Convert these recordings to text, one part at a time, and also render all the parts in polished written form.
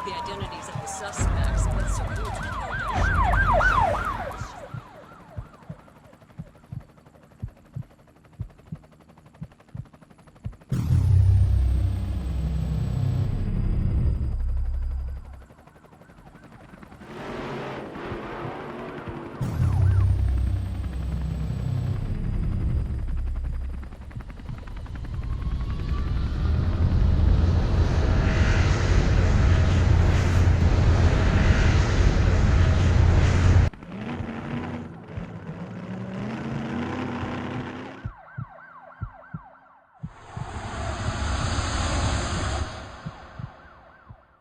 the identities of the suspects, but supports the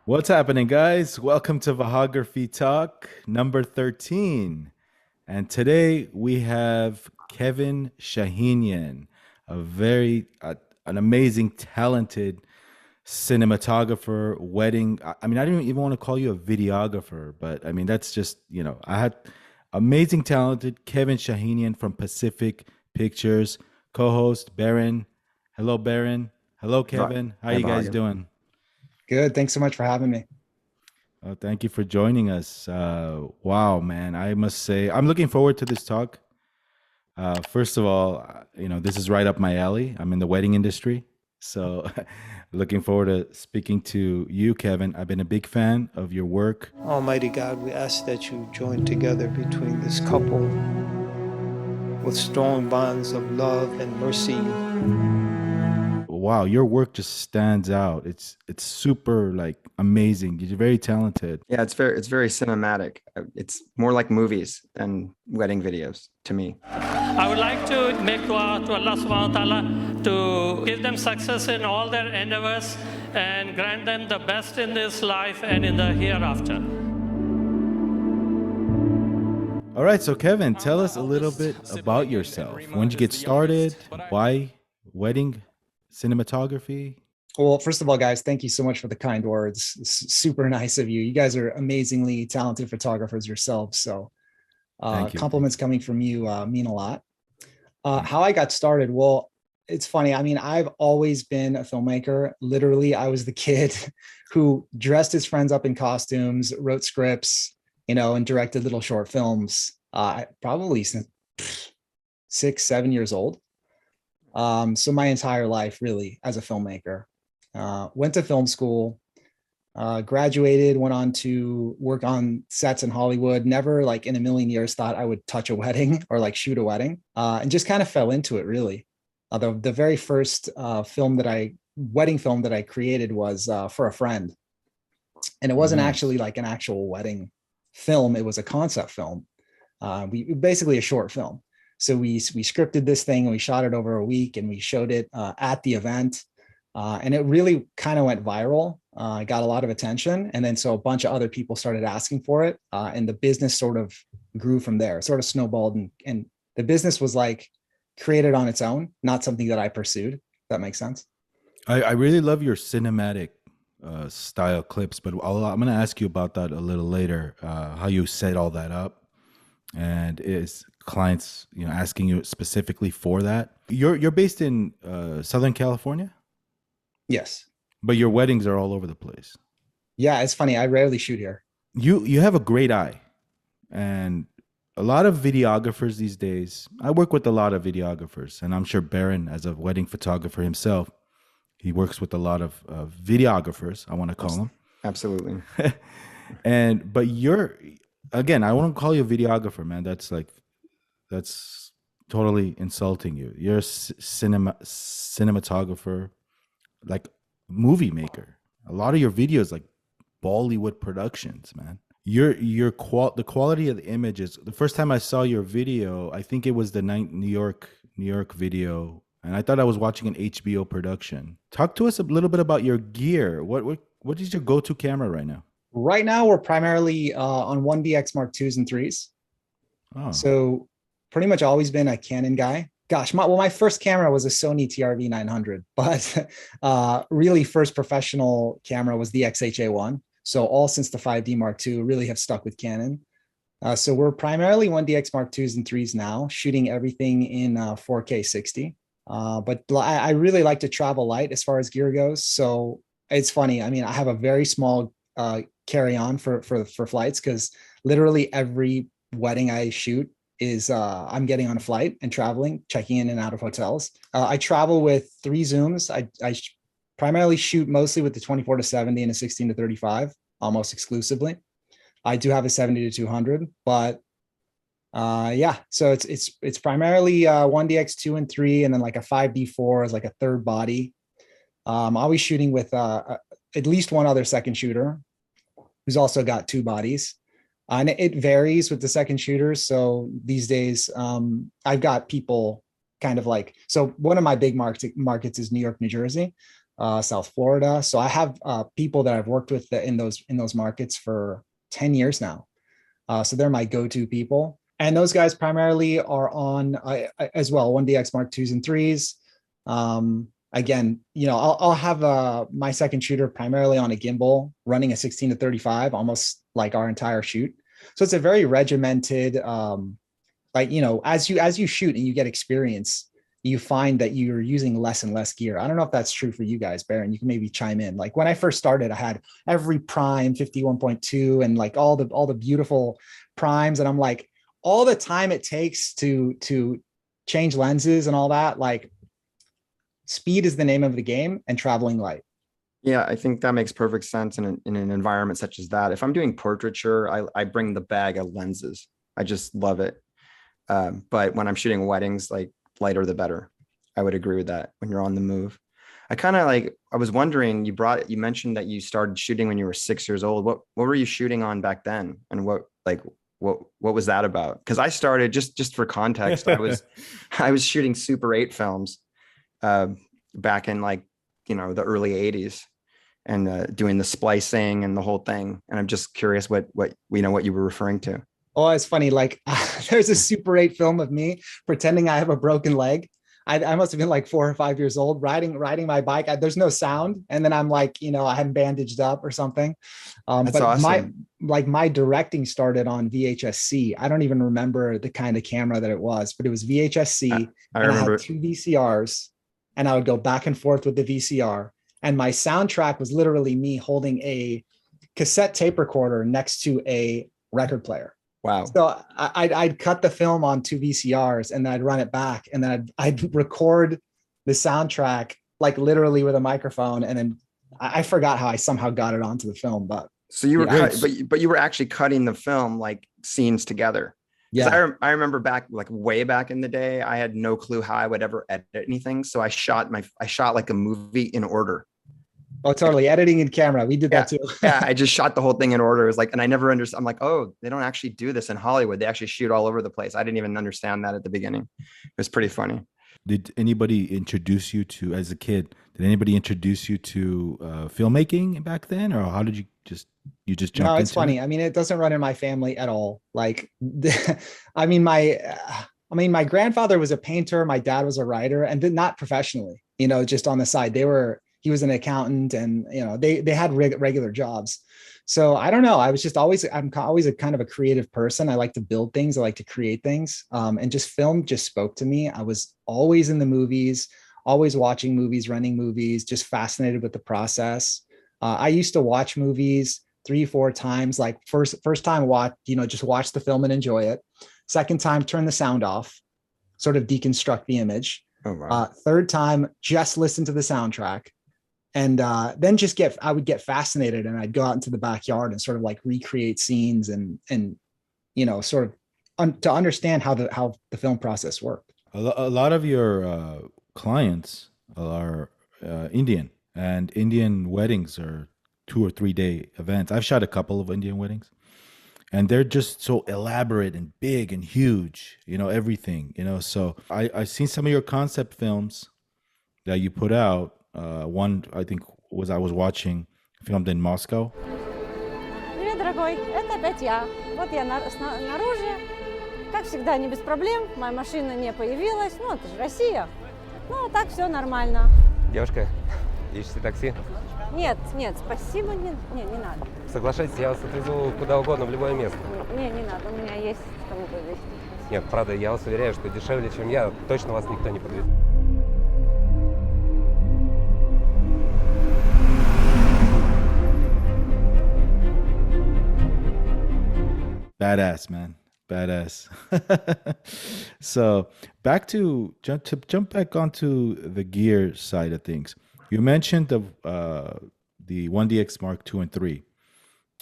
What's happening, guys? Welcome to Vahography Talk number 13. And today we have Kevin Shahinian, an amazing, talented cinematographer, wedding. I mean, I didn't even want to call you a videographer, but I mean, that's just, I had amazing, talented Kevin Shahinian from Pacific Pictures, co-host Baron. Hello, Baron. Hello, Kevin. How you guys doing? Good. Thanks so much for having me. Oh, thank you for joining us. Wow, man. I must say, I'm looking forward to this talk. First of all, this is right up my alley. I'm in the wedding industry. So looking forward to speaking to you, Kevin. I've been a big fan of your work. Almighty God, we ask that you join together between this couple with strong bonds of love and mercy. Wow, your work just stands out. It's super amazing. You're very talented. Yeah, it's very cinematic. It's more like movies than wedding videos to me. I would like to make dua to Allah subhanahu wa ta'ala to give them success in all their endeavors and grant them the best in this life and in the hereafter. All right, so Kevin, tell us a little bit about yourself. When did you get started? Why wedding cinematography? Well, first of all, guys, thank you so much for the kind words. It's super nice of you. You guys are amazingly talented photographers yourselves. So compliments coming from you mean a lot. How I got started? Well, it's funny. I mean, I've always been a filmmaker. Literally, I was the kid who dressed his friends up in costumes, wrote scripts, and directed little short films, probably since 6, 7 years old. So my entire life, really, as a filmmaker. Went to film school, graduated, went on to work on sets in Hollywood. Never in a million years thought I would touch a wedding or shoot a wedding, and just kind of fell into it, really. The very first wedding film that I created was for a friend. And it wasn't actually an actual wedding film. It was a concept film. Basically a short film. So we scripted this thing and we shot it over a week and we showed it at the event. And it really kind of went viral. Got a lot of attention. And then so a bunch of other people started asking for it. And the business sort of grew from there, sort of snowballed. And the business was created on its own, not something that I pursued. If that makes sense. I really love your cinematic style clips, but I'm going to ask you about that a little later, how you set all that up. And is clients, asking you specifically for that? You're based in Southern California? Yes. But your weddings are all over the place. Yeah, it's funny. I rarely shoot here. You have a great eye. And a lot of videographers these days, I work with a lot of videographers, and I'm sure Baron, as a wedding photographer himself, he works with a lot of videographers, I want to call them. Absolutely. But again, I won't call you a videographer, man. That's totally insulting you. You're a cinematographer, movie maker. A lot of your videos Bollywood productions, man. The quality of the images. The first time I saw your video, I think it was the New York video, and I thought I was watching an HBO production. Talk to us a little bit about your gear. What is your go-to camera right now? Right now, we're primarily on 1DX Mark IIs and 3s. Oh. So pretty much always been a Canon guy. Gosh, my first camera was a Sony TRV 900, but really first professional camera was the XH-A1. So all since the 5D Mark II really have stuck with Canon. So we're primarily 1DX Mark IIs and 3s now, shooting everything in 4K 60. But I really like to travel light as far as gear goes. So it's funny. I mean, I have a very small carry on for flights, because literally every wedding I shoot is I'm getting on a flight and traveling, checking in and out of hotels. I travel with 3 Zooms. I primarily shoot mostly with the 24-70 and a 16-35, almost exclusively. I do have a 70-200, but yeah, so it's primarily 1DX2 and 3, and then like a 5D4 as like a third body. Always shooting with at least one other second shooter who's also got 2 bodies. And it varies with the second shooters. So these days, I've got people kind of like, so one of my big markets is New York, New Jersey, South Florida. So I have people that I've worked with in those markets for 10 years now. So they're my go-to people. And those guys primarily are on as well, 1DX Mark IIs and 3s. Again, you know, I'll have my second shooter primarily on a gimbal running a 16-35, almost like our entire shoot. So it's a very regimented, like, you know, as you shoot and you get experience, you find that you're using less and less gear. I don't know if that's true for you guys, Baron. You can maybe chime in. Like when I first started, I had every prime 51.2 and like all the beautiful primes. And I'm like, all the time it takes to change lenses and all that, like speed is the name of the game and traveling light. Yeah, I think that makes perfect sense in an environment such as that. If I'm doing portraiture, I bring the bag of lenses. I just love it. But when I'm shooting weddings, like lighter the better. I would agree with that when you're on the move. I was wondering, you mentioned that you started shooting when you were 6 years old. What were you shooting on back then? And what was that about? Because I started, just for context, I was shooting Super 8 films back in like, you know, the early 80s and doing the splicing and the whole thing. And I'm just curious what you were referring to. Oh, it's funny. Like there's a Super 8 film of me pretending I have a broken leg. I must have been like 4 or 5 years old riding my bike. There's no sound. And then I'm like, you know, I hadn't bandaged up or something. That's but awesome. my directing started on VHS-C. I don't even remember the kind of camera that it was, but it was VHS-C. I remember. I had 2 VCRs and I would go back and forth with the VCR. And my soundtrack was literally me holding a cassette tape recorder next to a record player. Wow. So I'd cut the film on 2 VCRs and then I'd run it back and then I'd record the soundtrack like literally with a microphone. And then I forgot how I somehow got it onto the film, but so you were, but you were actually cutting the film like scenes together. Yeah. I remember back, like way back in the day, I had no clue how I would ever edit anything. So I shot like a movie in order. Oh, totally. Editing in camera. We did that too. Yeah. I just shot the whole thing in order. It was like, and I never understood. I'm like, oh, they don't actually do this in Hollywood. They actually shoot all over the place. I didn't even understand that at the beginning. It was pretty funny. Did anybody introduce you to, as a kid, filmmaking back then? Or how did you just jump into it? No, it's funny. I mean, it doesn't run in my family at all. Like, my grandfather was a painter. My dad was a writer, and not professionally, you know, just on the side. He was an accountant, and, you know, they had regular jobs. So I don't know. I'm always a kind of a creative person. I like to build things. I like to create things. And just film just spoke to me. I was always in the movies, always watching movies, renting movies, just fascinated with the process. I used to watch movies 3-4 times. Like first time just watch the film and enjoy it. Second time, turn the sound off, sort of deconstruct the image. Oh, wow. Third time, just listen to the soundtrack. And then I would get fascinated, and I'd go out into the backyard and sort of like recreate scenes and you know, sort of to understand how the film process worked. A lot of your clients are Indian, and Indian weddings are 2 or 3 day events. I've shot a couple of Indian weddings, and they're just so elaborate and big and huge, you know, everything, you know. So I've seen some of your concept films that you put out. One, I think, I was watching, filmed in Moscow. Привет, дорогой, это опять я. Вот я снаружи. Как всегда, не без проблем. Моя машина не появилась. Ну, это же Россия. Ну, так все нормально. Девушка, ищете такси? Нет, спасибо, не надо. Соглашайтесь, я вас отвезу куда угодно, в любое место. Не надо, у меня есть кому повезти. Нет, правда, я вас уверяю, что дешевле, чем я, точно вас никто не подвезет. Badass, man. Badass. So jump back onto the gear side of things. You mentioned the 1DX Mark II and 3.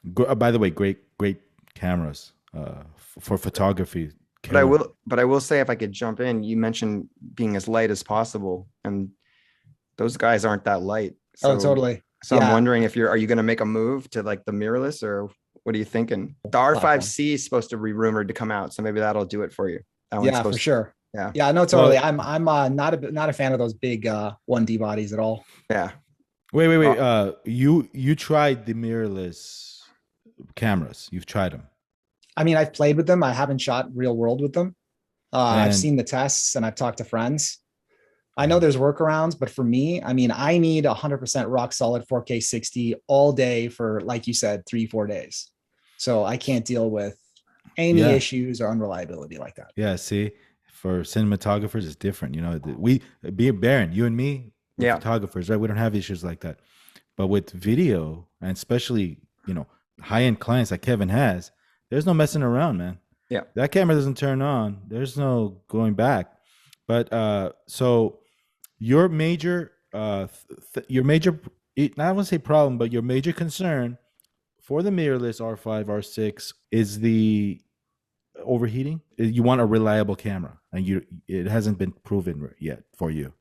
By the way, great cameras for photography. But I will say, if I could jump in, you mentioned being as light as possible, and those guys aren't that light. So, totally. So yeah. I'm wondering if are you going to make a move to like the mirrorless, or what are you thinking? The R5C is supposed to be rumored to come out, so maybe that'll do it for you. Yeah, for sure. Yeah, no, totally. I'm not a fan of those big 1D bodies at all. Yeah. Wait. You tried the mirrorless cameras? You've tried them? I mean, I've played with them. I haven't shot real world with them. I've seen the tests and I've talked to friends. I know there's workarounds, but for me, I mean, I need 100% rock solid 4K 60 all day for, like you said, 3-4 days. So I can't deal with any issues or unreliability like that. Yeah. See, for cinematographers, it's different. You know, Baron, you and me, photographers, right? We don't have issues like that. But with video, and especially, you know, high-end clients like Kevin has, there's no messing around, man. Yeah. That camera doesn't turn on. There's no going back. But so your major, I don't want to say problem, but your major concern for the mirrorless R5, R6 is the overheating. You want a reliable camera, and it hasn't been proven yet for you.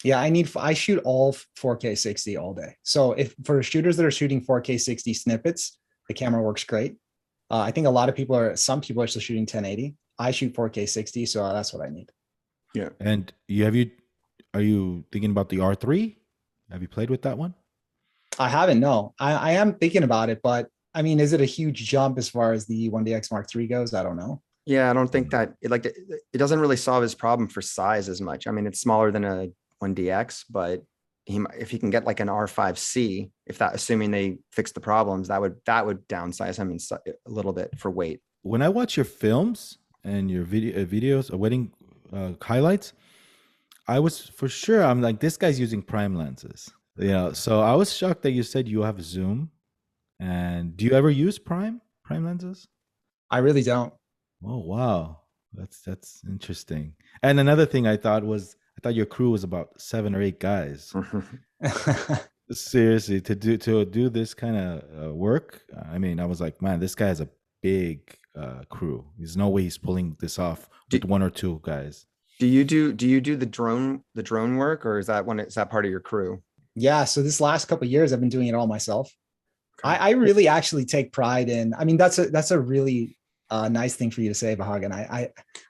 Yeah, I shoot all 4K 60 all day. So if for shooters that are shooting 4K 60 snippets, the camera works great. I think some people are still shooting 1080. I shoot 4K 60, so that's what I need. Yeah. And are you thinking about the R3? Have you played with that one? I haven't, no. I am thinking about it, but I mean, is it a huge jump as far as the 1DX Mark III goes? I don't know. Yeah, I don't think that it doesn't really solve his problem for size as much. I mean, it's smaller than a 1DX, but if he can get like an R5C, assuming they fix the problems, that would downsize him a little bit for weight. When I watch your films and your videos or wedding highlights, I'm like, this guy's using prime lenses. You know, so I was shocked that you said you have zoom. And do you ever use prime lenses? I really don't. Oh wow, that's interesting. And another thing I thought your crew was about 7 or 8 guys. Seriously, to do this kind of work, I mean, I was like, man, this guy has a big crew. There's no way he's pulling this off with 1 or 2 guys. Do you do the drone work, or is that part of your crew? Yeah, so this last couple of years, I've been doing it all myself. Okay. I really actually take pride in. I mean, that's a really nice thing for you to say, Vahagan.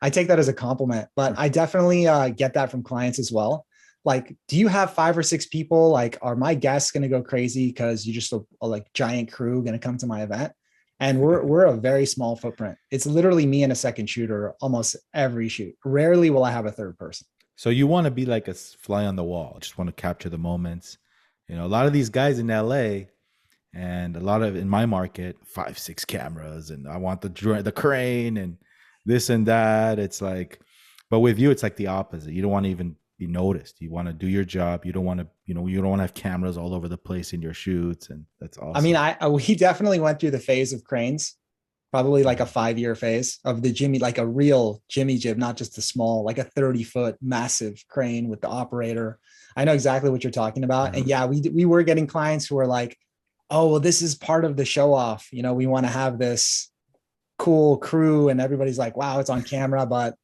I take that as a compliment, but I definitely get that from clients as well. Like, do you have 5 or 6 people? Like, are my guests going to go crazy because you just a like giant crew going to come to my event? And we're a very small footprint. It's literally me and a second shooter almost every shoot. Rarely will I have a third person. So you want to be like a fly on the wall. Just want to capture the moments. You know, a lot of these guys in LA and a lot of in my market, 5-6 cameras, and I want the crane and this and that. It's like, but with you, it's like the opposite. You don't want to even be noticed. You want to do your job. You don't want to, you don't want to have cameras all over the place in your shoots, and that's awesome. I mean, we definitely went through the phase of cranes, probably like a 5-year phase of the Jimmy, like a real Jimmy jib, not just a small, like a 30-foot massive crane with the operator. I know exactly what you're talking about. Mm-hmm. And yeah, we were getting clients who were like, oh, well, this is part of the show off. You know, we want to have this cool crew, and everybody's like, wow, it's on camera, but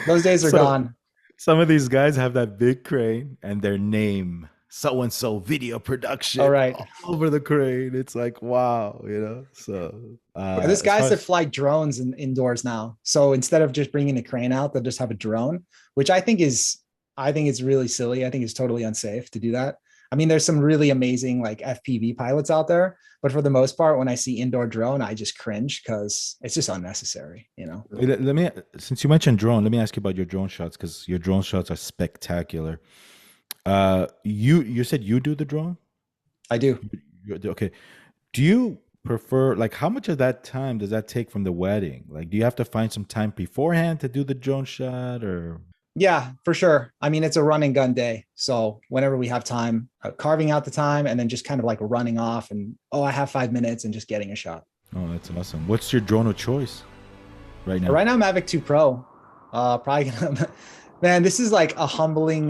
those days are gone. Some of these guys have that big crane and their name, so-and-so video production, all right, all over the crane. It's like, wow, so. There's guys that fly drones indoors now. So instead of just bringing the crane out, they'll just have a drone, which I think is really silly. I think it's totally unsafe to do that. I mean, there's some really amazing like FPV pilots out there, but for the most part, when I see indoor drone, I just cringe because it's just unnecessary, Since you mentioned drone, let me ask you about your drone shots, because your drone shots are spectacular. You said you do the drone? I do. Okay. Do you prefer, like, how much of that time does that take from the wedding? Like, do you have to find some time beforehand to do the drone shot, or? Yeah, for sure. I mean, it's a run and gun day. So whenever we have time, carving out the time and then just kind of like running off and, I have 5 minutes and just getting a shot. Oh, that's awesome. What's your drone of choice right now? Right now, Mavic 2 Pro. Probably gonna, man, this is like a humbling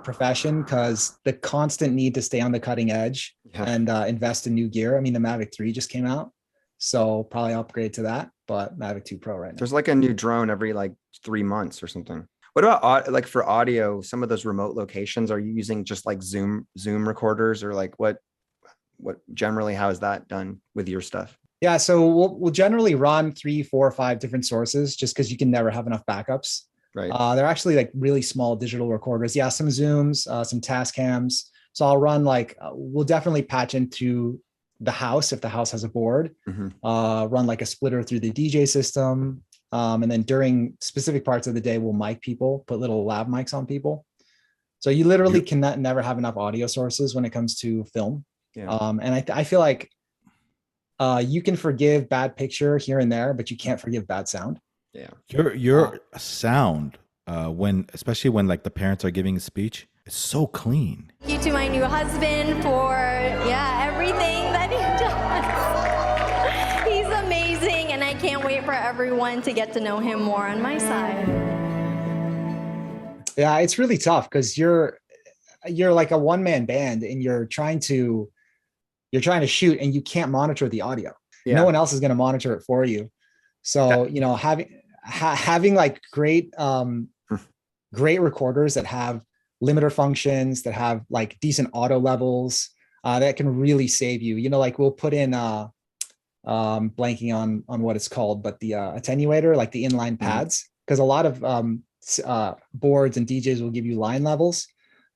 profession because the constant need to stay on the cutting edge and invest in new gear. I mean, the Mavic 3 just came out, so probably upgrade to that, but Mavic 2 Pro right now. There's like a new drone every like 3 months or something. What about like for audio, some of those remote locations, are you using just like Zoom recorders, or like what generally, how is that done with your stuff? Yeah, so we'll generally run 3, 4, 5 different sources just because you can never have enough backups. Right. They're actually like really small digital recorders. Yeah, some Zooms, some Tascams. So I'll run like, we'll definitely patch into the house if the house has a board, run like a splitter through the DJ system. And then during specific parts of the day, we'll mic people, put little lav mics on people. So you literally cannot never have enough audio sources when it comes to film. Yeah. And I feel like you can forgive bad picture here and there, but you can't forgive bad sound. Yeah. Your sound, especially when like the parents are giving a speech, it's so clean. Thank you to my new husband for everything that he does. He's amazing, and I can't wait for everyone to get to know him more on my side. Yeah, it's really tough because you're like a one-man band and you're trying to shoot and you can't monitor the audio. Yeah. No one else is going to monitor it for you. So, you know, having like great recorders that have limiter functions, that have like decent auto levels, that can really save you. You know, like we'll put in blanking on what it's called, but the attenuator, like the inline pads, because a lot of boards and DJs will give you line levels,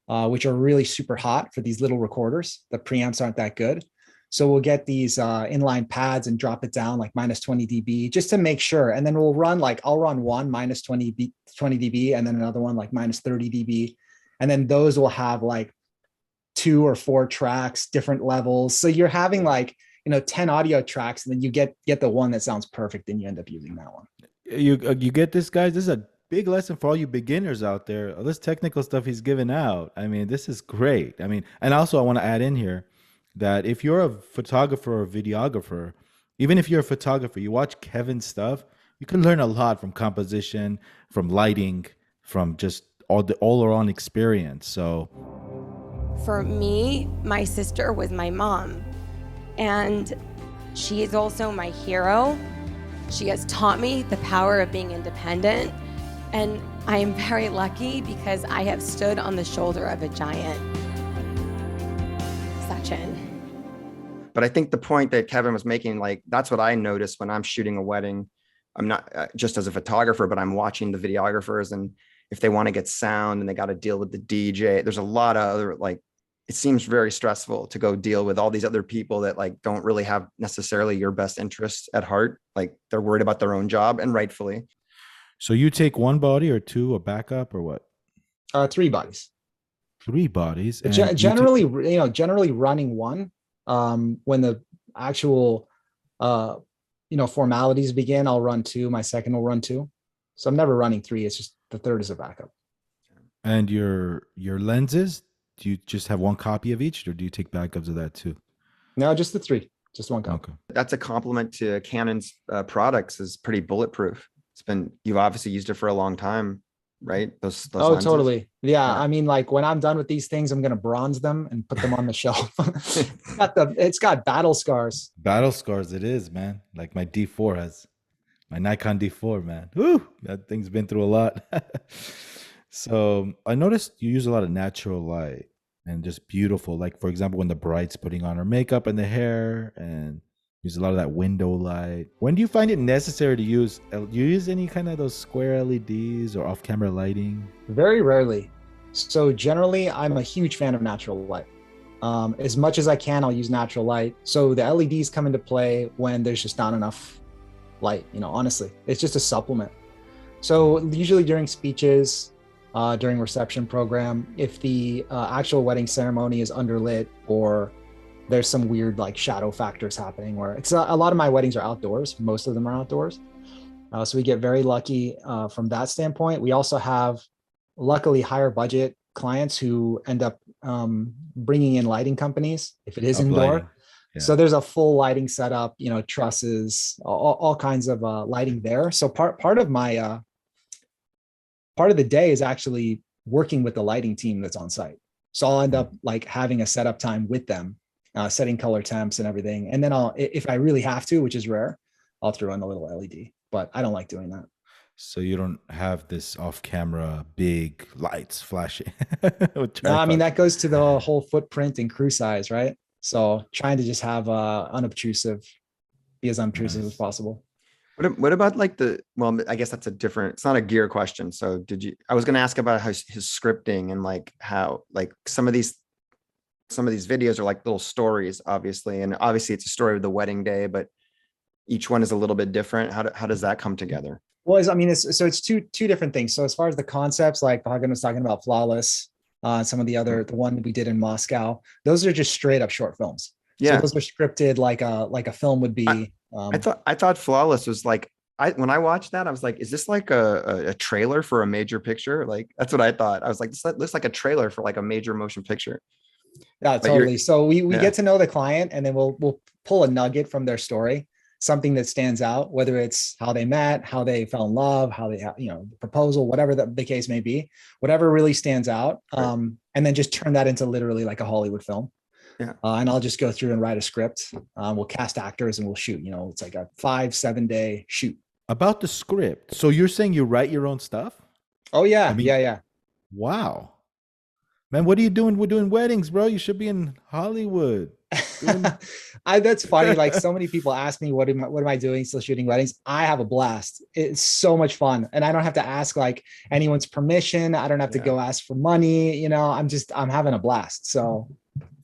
which are really super hot for these little recorders. The preamps aren't that good. So we'll get these inline pads and drop it down like minus 20 dB just to make sure. And then we'll run like, I'll run one minus 20 dB and then another one like minus 30 dB. And then those will have like 2 or 4 tracks, different levels. So you're having like, 10 audio tracks, and then you get the one that sounds perfect and you end up using that one. You get this, guys. This is a big lesson for all you beginners out there. All this technical stuff he's giving out. I mean, this is great. I mean, and also I want to add in here that if you're a photographer or videographer, even if you're a photographer, you watch Kevin's stuff, you can learn a lot from composition, from lighting, from just all around experience. So for me, my sister was my mom, and she is also my hero. She has taught me the power of being independent, and I am very lucky because I have stood on the shoulder of a giant. Sachin. But I think the point that Kevin was making, like, that's what I notice when I'm shooting a wedding. I'm not just as a photographer, but I'm watching the videographers, and if they want to get sound and they got to deal with the DJ, there's a lot of other, like, it seems very stressful to go deal with all these other people that like don't really have necessarily your best interests at heart. Like they're worried about their own job, and rightfully. So you take one body or two, a backup, or what? 3 bodies. 3 bodies. Generally running one. When the actual, formalities begin, I'll run 2. My second will run 2. So I'm never running 3. It's just the third is a backup. And your lenses, do you just have one copy of each, or do you take backups of that too? No, just the 3, just one copy. Okay. That's a compliment to Canon's products. Is pretty bulletproof. You've obviously used it for a long time, right? Those lenses. Totally. Yeah. I mean, like when I'm done with these things, I'm going to bronze them and put them on the shelf. It's got battle scars. Battle scars. It is, man. Like my D4 has, my Nikon D4, man. Woo, that thing's been through a lot. So I noticed you use a lot of natural light and just beautiful. Like for example, when the bride's putting on her makeup and the hair, and use a lot of that window light. When do you find it necessary to use any kind of those square LEDs or off-camera lighting? Very rarely. So generally, I'm a huge fan of natural light. As much as I can, I'll use natural light. So the LEDs come into play when there's just not enough light. Honestly, it's just a supplement. So usually during speeches, during reception program, if the actual wedding ceremony is underlit or there's some weird like shadow factors happening, where it's a lot of my weddings are outdoors. Most of them are outdoors. So we get very lucky from that standpoint. We also have luckily higher budget clients who end up bringing in lighting companies if it is indoor. So there's a full lighting setup, you know, trusses, all kinds of lighting there. So part of my part of the day is actually working with the lighting team that's on site. So I'll end up like having a setup time with them, setting color temps and everything. And then if I really have to, which is rare, I'll throw in a little LED, but I don't like doing that. So you don't have this off-camera big lights flashing. No, I mean, that goes to the whole footprint and crew size, right? So trying to just have unobtrusive, be as unobtrusive as possible. What about like well, I guess that's it's not a gear question. So I was going to ask about his scripting and like how, like some of these videos are like little stories, obviously. And obviously it's a story of the wedding day, but each one is a little bit different. How does that come together? Well, I mean, it's two different things. So as far as the concepts, like Hagen was talking about Flawless, some of the one we did in Moscow, those are just straight up short films. Yeah. So those are scripted like a film would be. I thought Flawless was like, when I watched that, I was like, is this like a trailer for a major picture? Like, that's what I thought. I was like, this looks like a trailer for like a major motion picture. Yeah, totally. So we get to know the client, and then we'll pull a nugget from their story, something that stands out, whether it's how they met, how they fell in love, how they, the proposal, whatever the case may be, whatever really stands out. Right. And then just turn that into literally like a Hollywood film. Yeah. And I'll just go through and write a script. We'll cast actors and we'll shoot, it's like a 5-7 day shoot. About the script. So you're saying you write your own stuff? Oh yeah. Yeah. Wow. Man, what are you doing? We're doing weddings, bro. You should be in Hollywood. That's funny. Like, so many people ask me, what am I doing? Still shooting weddings? I have a blast. It's so much fun. And I don't have to ask like anyone's permission. I don't have to go ask for money. I'm having a blast. So.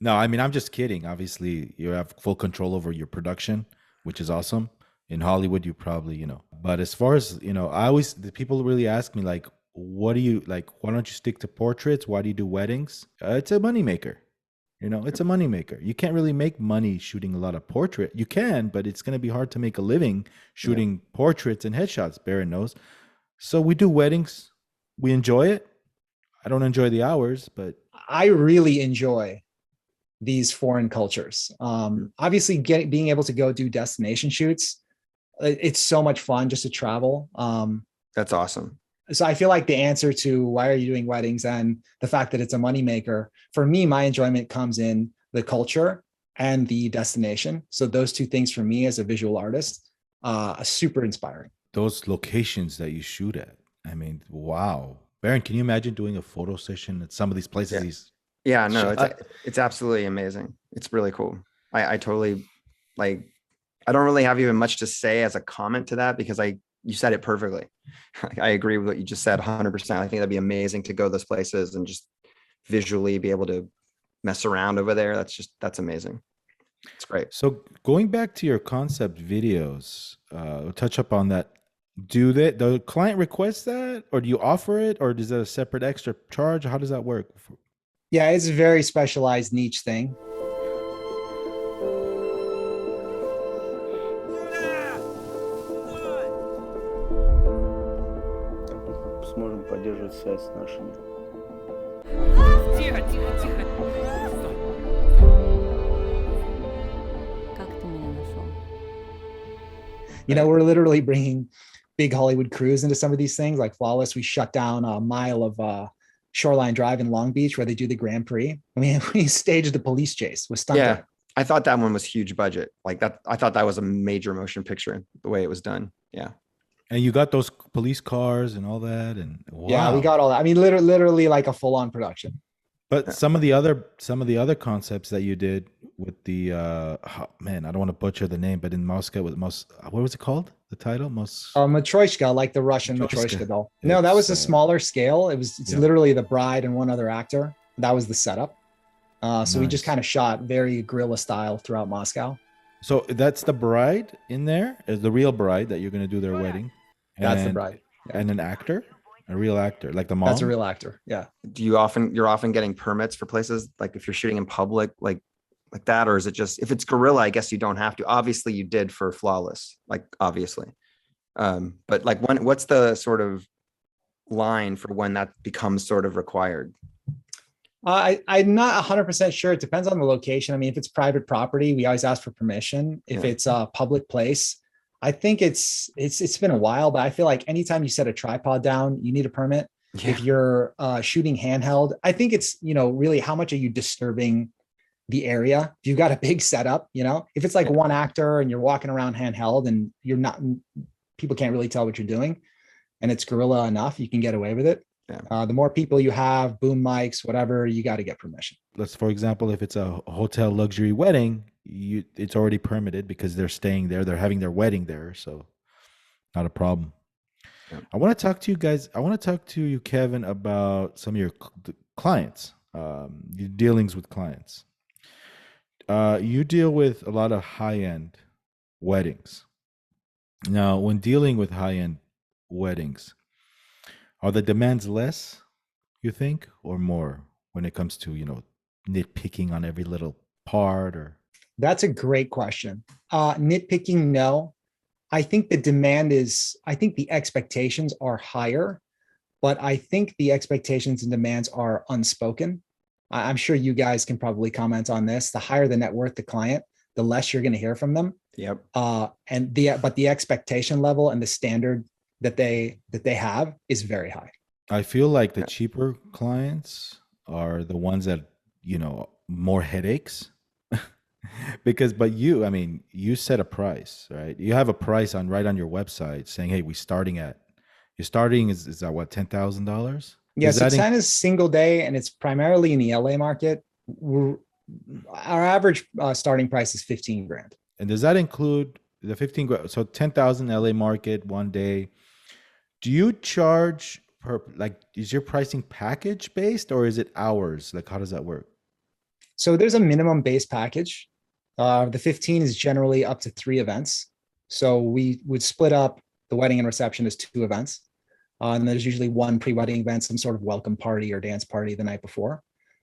No, I mean, I'm just kidding. Obviously you have full control over your production, which is awesome. In Hollywood, you probably, but as far as, the people really ask me like, what do you like? Why don't you stick to portraits? Why do you do weddings? It's a moneymaker. It's a moneymaker. You can't really make money shooting a lot of portrait. You can, but it's going to be hard to make a living shooting portraits and headshots, Baron knows. So we do weddings. We enjoy it. I don't enjoy the hours, but I really enjoy these foreign cultures. Obviously being able to go do destination shoots, it's so much fun just to travel. That's awesome. So I feel like the answer to why are you doing weddings and the fact that it's a moneymaker, for me, my enjoyment comes in the culture and the destination. So those two things for me as a visual artist are super inspiring. Those locations that you shoot at, I mean, wow. Baron, can you imagine doing a photo session at some of these places? Yeah, no, it's absolutely amazing. It's really cool. I totally like, I don't really have even much to say as a comment to that because you said it perfectly. I agree with what you just said 100%. I think that'd be amazing to go those places and just visually be able to mess around over there. That's amazing. It's great. So going back to your concept videos, we'll touch up on that. Do the client request that, or do you offer it, or is that a separate extra charge? How does that work? Yeah, it's a very specialized niche thing. Сможем поддерживать связь с нашими. Тихо. Как ты меня нашел? We're literally bringing big Hollywood crews into some of these things. Like Flawless, we shut down a mile of Shoreline Drive in Long Beach where they do the Grand Prix. I mean, we staged the police chase with stunt. Yeah, I thought that one was huge budget. Like that, I thought that was a major motion picture the way it was done. Yeah. And you got those police cars and all that, and wow. Yeah, we got all that. I mean, literally like a full-on production. But some of the other concepts that you did with the I don't want to butcher the name, but in Moscow with what was it called? The title? Matryoshka, like the Russian Matryoshka doll. No, that was a smaller scale. It's literally the bride and one other actor. That was the setup. So we just kind of shot very guerrilla style throughout Moscow. So that's the bride in there, is the real bride that you're going to do their wedding. That's the bride. Yeah. And an actor, a real actor, like the mom. That's a real actor. Yeah. You're often getting permits for places like if you're shooting in public, like that, or is it just if it's guerrilla? I guess you don't have to. Obviously, you did for Flawless, like obviously. But like what's the sort of line for when that becomes sort of required? I'm not 100% sure. It depends on the location. I mean, if it's private property, we always ask for permission. If it's a public place, I think it's been a while, but I feel like anytime you set a tripod down, you need a permit. Yeah. If you're shooting handheld, I think it's, really how much are you disturbing the area? If you've got a big setup, if it's like one actor and you're walking around handheld and people can't really tell what you're doing and it's guerrilla enough, you can get away with it. Yeah. The more people you have, boom mics, whatever, you got to get permission. Let's, for example, if it's a hotel luxury wedding, it's already permitted because they're staying there. They're having their wedding there. So not a problem. Yeah. I want to talk to you guys. I want to talk to you, Kevin, about some of your clients, your dealings with clients. You deal with a lot of high-end weddings. Now, when dealing with high-end weddings, are the demands less, you think, or more when it comes to, nitpicking on every little part? Or that's a great question. Nitpicking, no. I think the expectations are higher, but I think the expectations and demands are unspoken. I'm sure you guys can probably comment on this. The higher the net worth the client, the less you're going to hear from them. Yep. But the expectation level and the standard that they have is very high. I feel like the cheaper clients are the ones that, more headaches. But you set a price, right? You have a price right on your website saying, hey, you're starting is that what, $10,000? Yes, so Santa's single day, and it's primarily in the LA market. Our average starting price is 15 grand. And does that include the 15 grand? So 10,000 LA market one day. Do you charge is your pricing package based or is it hours? Like, how does that work? So there's a minimum base package. The 15 is generally up to 3 events. So we would split up the wedding and reception as 2 events. And there's usually one pre-wedding event, some sort of welcome party or dance party the night before.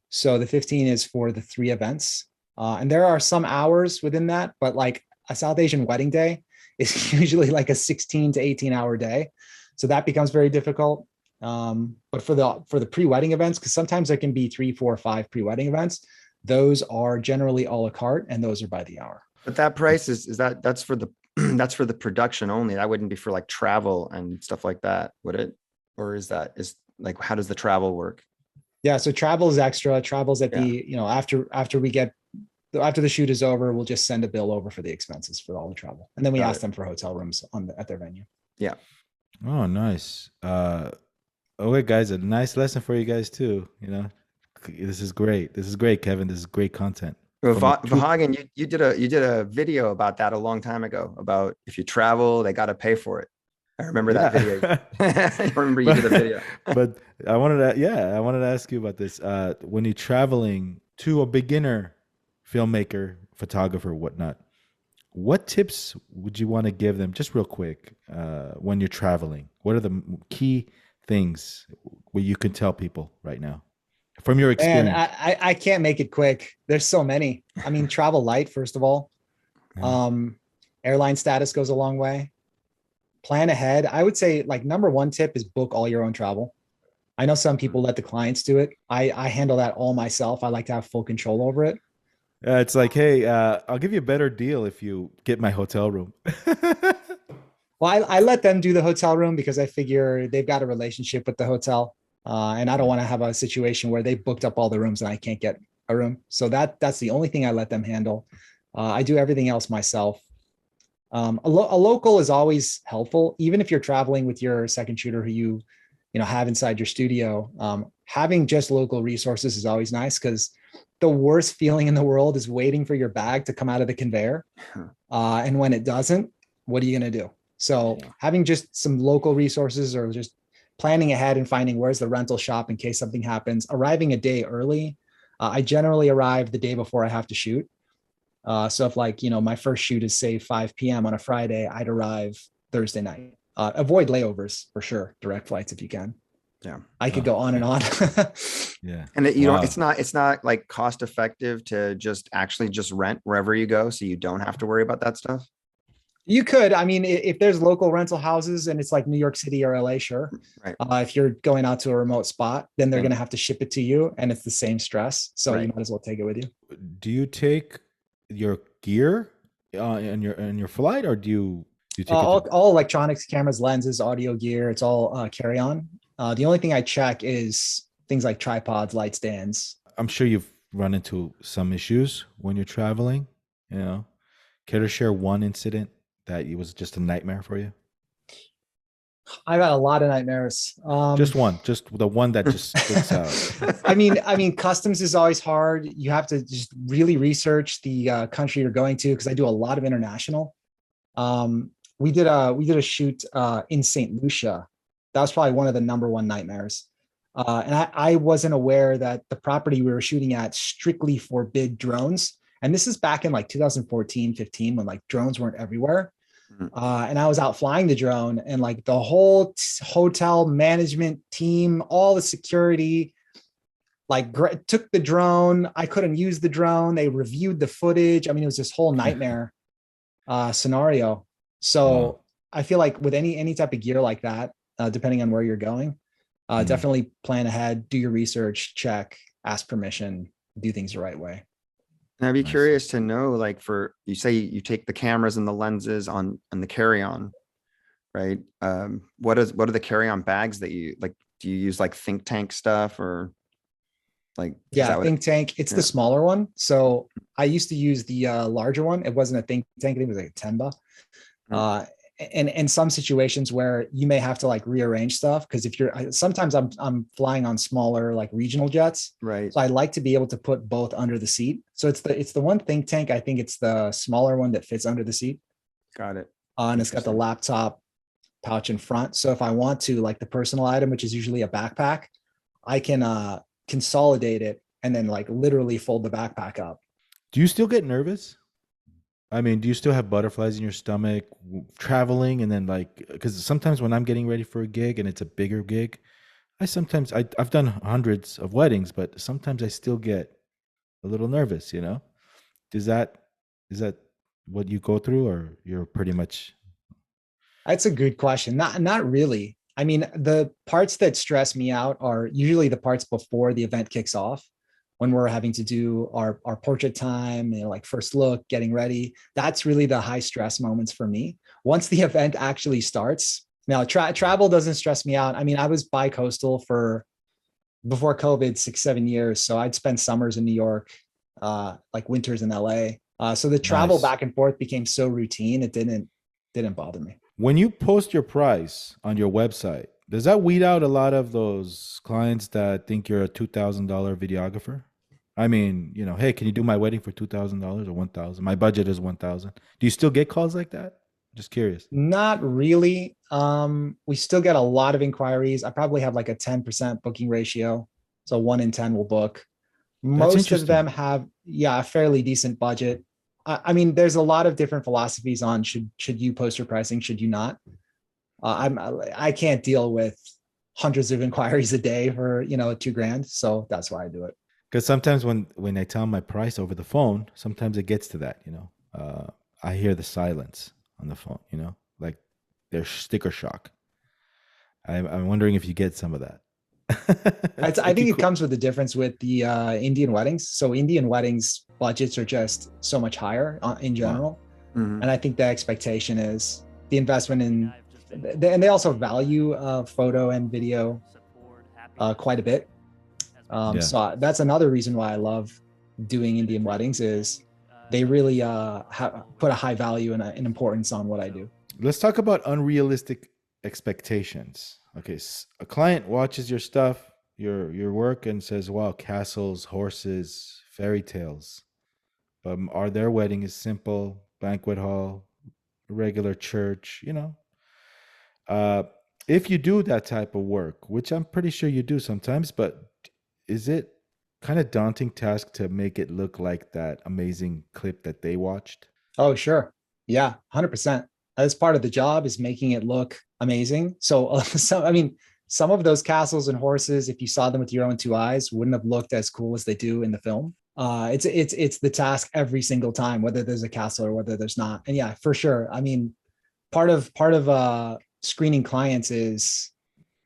So the 15 is for the 3 events. And there are some hours within that, but like a South Asian wedding day is usually like a 16 to 18 hour day. So that becomes very difficult. But for the pre-wedding events, because sometimes there can be 3, 4, 5 pre-wedding events, those are generally a la carte and those are by the hour. But that price that's for the that's for the production only. That wouldn't be for like travel and stuff like that, would it? Or is how does the travel work? Yeah, so travel is extra. Travel's at the, after the shoot is over, we'll just send a bill over for the expenses for all the travel. And then we ask them for hotel rooms at their venue. Yeah. Oh, nice. Okay, guys, a nice lesson for you guys too. This is great. This is great, Kevin. This is great content. Well, Vahagan, you did a video about that a long time ago about if you travel, they got to pay for it. I remember that video. I remember you did a video. But I wanted to ask you about this. When you're traveling to a beginner filmmaker, photographer, whatnot, what tips would you want to give them, just real quick, when you're traveling? What are the key things where you can tell people right now from your experience? And I can't make it quick. There's so many. I mean, travel light, first of all. Airline status goes a long way. Plan ahead. I would say number one tip is book all your own travel. I know some people let the clients do it. I handle that all myself. I like to have full control over it. It's like, hey, I'll give you a better deal if you get my hotel room. Well, I let them do the hotel room because I figure they've got a relationship with the hotel. And I don't want to have a situation where they booked up all the rooms and I can't get a room. So that's the only thing I let them handle. I do everything else myself. A local is always helpful, even if you're traveling with your second shooter who you have inside your studio. Having just local resources is always nice, because the worst feeling in the world is waiting for your bag to come out of the conveyor. And when it doesn't, what are you going to do? So having just some local resources, or just planning ahead and finding where's the rental shop in case something happens, arriving a day early. I generally arrive the day before I have to shoot. So if my first shoot is say 5 p.m. on a Friday, I'd arrive Thursday night. Avoid layovers for sure. Direct flights if you can. Yeah. I could go on and on. Yeah. And it's not like cost effective to just rent wherever you go, so you don't have to worry about that stuff. You could. I mean, if there's local rental houses and it's like New York City or LA, sure. Right. If you're going out to a remote spot, then they're going to have to ship it to you, and it's the same stress. So you might as well take it with you. Do you take your gear in your flight, or do you take all electronics, cameras, lenses, audio gear? It's all carry on. The only thing I check is things like tripods, light stands. I'm sure you've run into some issues when you're traveling. Care to share one incident that it was just a nightmare for you? I've had a lot of nightmares. Just one, just the one that just sticks out. I mean, customs is always hard. You have to just really research the country you're going to, because I do a lot of international. We did a shoot in St. Lucia. That was probably one of the number one nightmares. And I wasn't aware that the property we were shooting at strictly forbid drones. And this is back in like 2014, 15, when like drones weren't everywhere. And I was out flying the drone, and like the whole hotel management team, all the security, like took the drone. I couldn't use the drone. They reviewed the footage. I mean, it was this whole nightmare scenario. So I feel like with any type of gear like that, depending on where you're going, definitely plan ahead, do your research, check, ask permission, do things the right way. And I'd be curious to know, like, for you say you take the cameras and the lenses on the carry-on, right? What are the carry-on bags that you like? Do you use like think tank stuff, or like? Yeah, think tank. It's the smaller one. So I used to use the larger one. It wasn't a think tank. I think it was like a Tenba. And in some situations where you may have to like rearrange stuff, because sometimes I'm flying on smaller like regional jets, right? So I like to be able to put both under the seat. So it's the one think tank. I think it's the smaller one that fits under the seat. Got it. And it's got the laptop pouch in front. So if I want to, like the personal item, which is usually a backpack, I can consolidate it and then like literally fold the backpack up. Do you still get nervous? I mean, do you still have butterflies in your stomach traveling? And then like, because sometimes when I'm getting ready for a gig and it's a bigger gig, I've done hundreds of weddings, but sometimes I still get a little nervous, Is that what you go through, or you're pretty much? That's a good question. Not really. I mean, the parts that stress me out are usually the parts before the event kicks off, when we're having to do our portrait time, like first look, getting ready. That's really the high stress moments for me. Once the event actually starts, now travel doesn't stress me out. I mean, I was bi-coastal before COVID, 6-7 years. So I'd spend summers in New York, like winters in LA. So the travel back and forth became so routine, it didn't bother me. When you post your price on your website, does that weed out a lot of those clients that think you're a $2,000 videographer? I mean, hey, can you do my wedding for $2,000 or $1,000? My budget is $1,000. Do you still get calls like that? Just curious. Not really. We still get a lot of inquiries. I probably have like a 10% booking ratio. So 1 in 10 will book. Most of them have, a fairly decent budget. I mean, there's a lot of different philosophies on should you post your pricing, should you not? I can't deal with hundreds of inquiries a day for $2,000, so that's why I do it. Because sometimes when I tell my price over the phone, sometimes it gets to that. I hear the silence on the phone. Like there's sticker shock. I'm wondering if you get some of that. I think it comes with the difference with the Indian weddings. So Indian weddings budgets are just so much higher in general, and I think the expectation is the investment in. And they also value photo and video quite a bit. So that's another reason why I love doing Indian weddings, is they really put a high value and an importance on what I do. Let's talk about unrealistic expectations. Okay, a client watches your stuff, your work, and says, wow, castles, horses, fairy tales. But their wedding is simple, banquet hall, regular church, if you do that type of work, which I'm pretty sure you do sometimes, but is it kind of daunting task to make it look like that amazing clip that they watched? Oh, sure. Yeah, 100%. That's part of the job, is making it look amazing. So, some of those castles and horses, if you saw them with your own 2 eyes, wouldn't have looked as cool as they do in the film. It's the task every single time, whether there's a castle or whether there's not. And yeah, for sure. I mean, part of screening clients is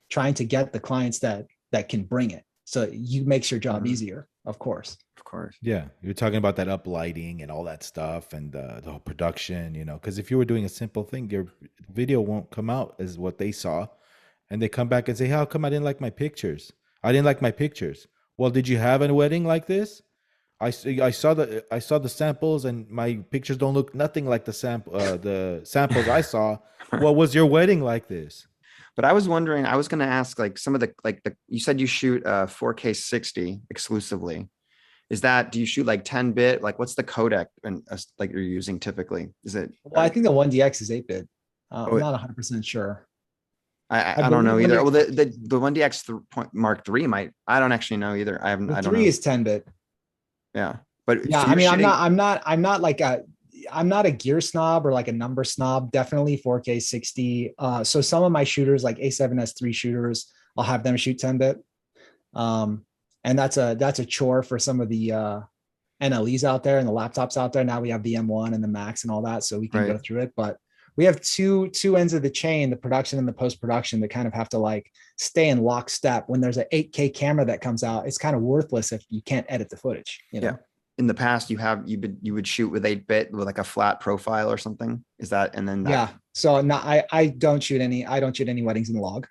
trying to get the clients that can bring it. So you makes your job easier, of course. Of course. Yeah, you're talking about that up lighting and all that stuff and the whole production, you know, because if you were doing a simple thing, your video won't come out as what they saw. And they come back and say, how come I didn't like my pictures? I didn't like my pictures. Well, did you have a wedding like this? I saw the samples and my pictures don't look nothing like the samples I saw. Well, was your wedding like this? But I was wondering, I was going to ask, like, some of the you said you shoot 4K 60 exclusively. Do you shoot like 10-bit? Like, what's the codec and like you're using typically? Is it? Well, I think the 1DX is 8-bit. I'm not 100% sure. I don't know either. Well, the 1DX Mark III might. I don't actually know either. I don't know. 3 is 10-bit. Yeah, but yeah, I mean, I'm not like I'm not a gear snob or like a number snob. Definitely 4K 60. So some of my shooters, like A7S III shooters, I'll have them shoot 10-bit. And that's a chore for some of the NLEs out there and the laptops out there. Now we have the M1 and the Max and all that, so we can go through it. But we have two ends of the chain, the production and the post-production, that kind of have to like stay in lockstep. When there's an 8K camera that comes out, it's kind of worthless if you can't edit the footage. You know? Yeah. In the past, you would shoot with 8-bit with like a flat profile or something. Is that, and then that... Yeah. So I don't shoot any weddings in log.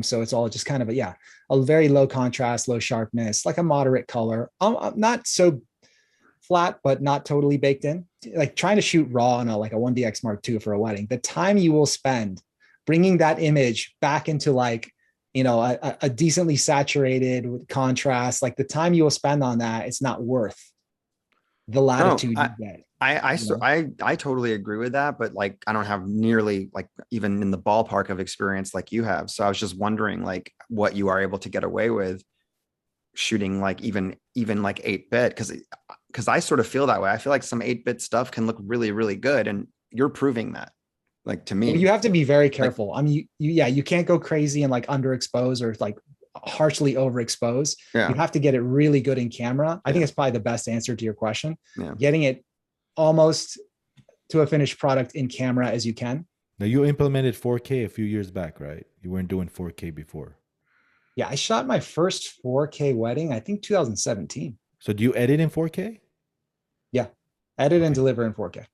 So it's all just kind of a very low contrast, low sharpness, like a moderate color. Not so flat, but not totally baked in. Like trying to shoot raw on a 1DX Mark II for a wedding, the time you will spend bringing that image back into like, you know, a decently saturated with contrast, like the time you will spend on that, it's not worth the latitude you get. I totally agree with that, but like I don't have nearly like even in the ballpark of experience like you have. So I was just wondering like what you are able to get away with shooting like even like 8-bit, because I sort of feel that way. I feel like some 8-bit stuff can look really, really good, and you're proving that. Like to me, you have to be very careful. Like, I mean, you can't go crazy and like underexpose or like harshly overexpose. You have to get it really good in camera. I think it's probably the best answer to your question. Getting it almost to a finished product in camera as you can. Now you implemented 4K a few years back, right? You weren't doing 4K before. Yeah, I shot my first 4K wedding, I think 2017. So do you edit in 4K? Yeah, edit and deliver in 4K.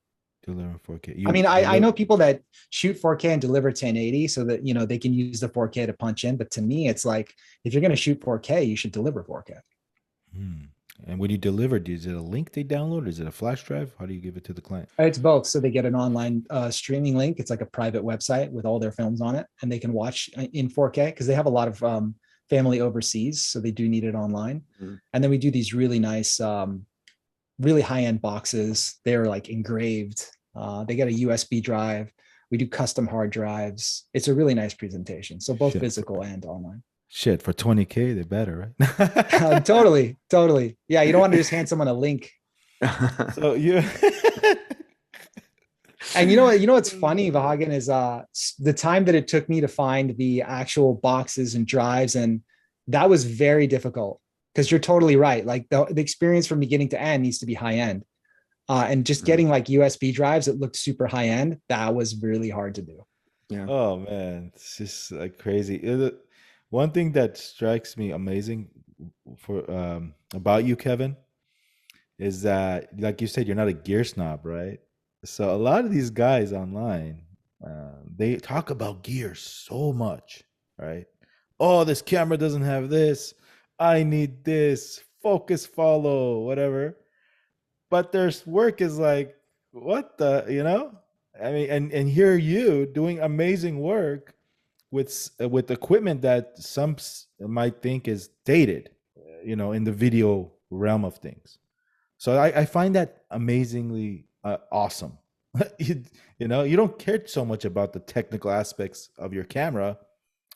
Deliver in 4K. I know people that shoot 4K and deliver 1080 so that, you know, they can use the 4K to punch in. But to me, it's like, if you're going to shoot 4K, you should deliver 4K. And when you deliver, is it a link they download? Is it a flash drive? How do you give it to the client? It's both. So they get an online streaming link. It's like a private website with all their films on it, and they can watch in 4K because they have a lot of family overseas. So they do need it online. And then we do these really nice, really high-end boxes. They're like engraved. They get a USB drive. We do custom hard drives. It's a really nice presentation. So both physical and online. Shit, for 20K, they're better, right? Totally. Yeah, you don't want to just hand someone a link. So you And you know what's funny, Vahagan, is the time that it took me to find the actual boxes and drives, and that was very difficult because you're totally right. Like the experience from beginning to end needs to be high end. And just getting like USB drives that looked super high end, that was really hard to do. Yeah. Oh man, it's just like crazy. One thing that strikes me amazing for about you, Kevin, is that, like you said, you're not a gear snob, right? So a lot of these guys online, they talk about gear so much, right? Oh, this camera doesn't have this. I need this. Focus, follow, whatever. But their work is like, what the, you know? I mean, and here you doing amazing work with equipment that some might think is dated, you know, in the video realm of things. So I find that amazingly awesome. You know, you don't care so much about the technical aspects of your camera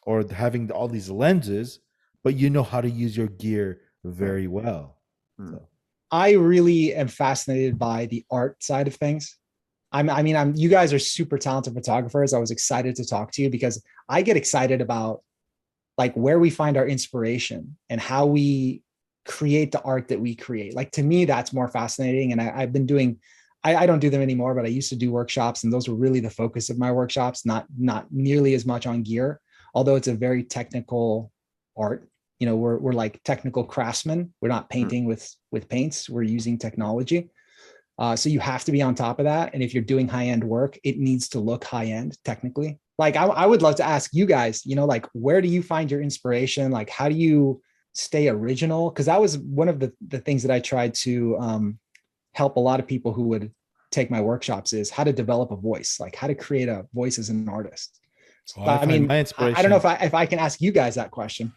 or having all these lenses, but you know how to use your gear very well. So. I really am fascinated by the art side of things. You guys are super talented photographers. I was excited to talk to you because I get excited about like where we find our inspiration and how we create the art that we create. Like, to me, that's more fascinating. And I've been doing, I don't do them anymore, but I used to do workshops, and those were really the focus of my workshops, not nearly as much on gear, although it's a very technical art. You know, we're like technical craftsmen. We're not painting with paints. We're using technology. So you have to be on top of that. And if you're doing high-end work, it needs to look high-end technically. Like, I would love to ask you guys, you know, like, where do you find your inspiration? Like, how do you stay original? Because that was one of the things that I tried to help a lot of people who would take my workshops, is how to develop a voice, like how to create a voice as an artist. So, Well, I mean, my inspiration, I don't know if I can ask you guys that question.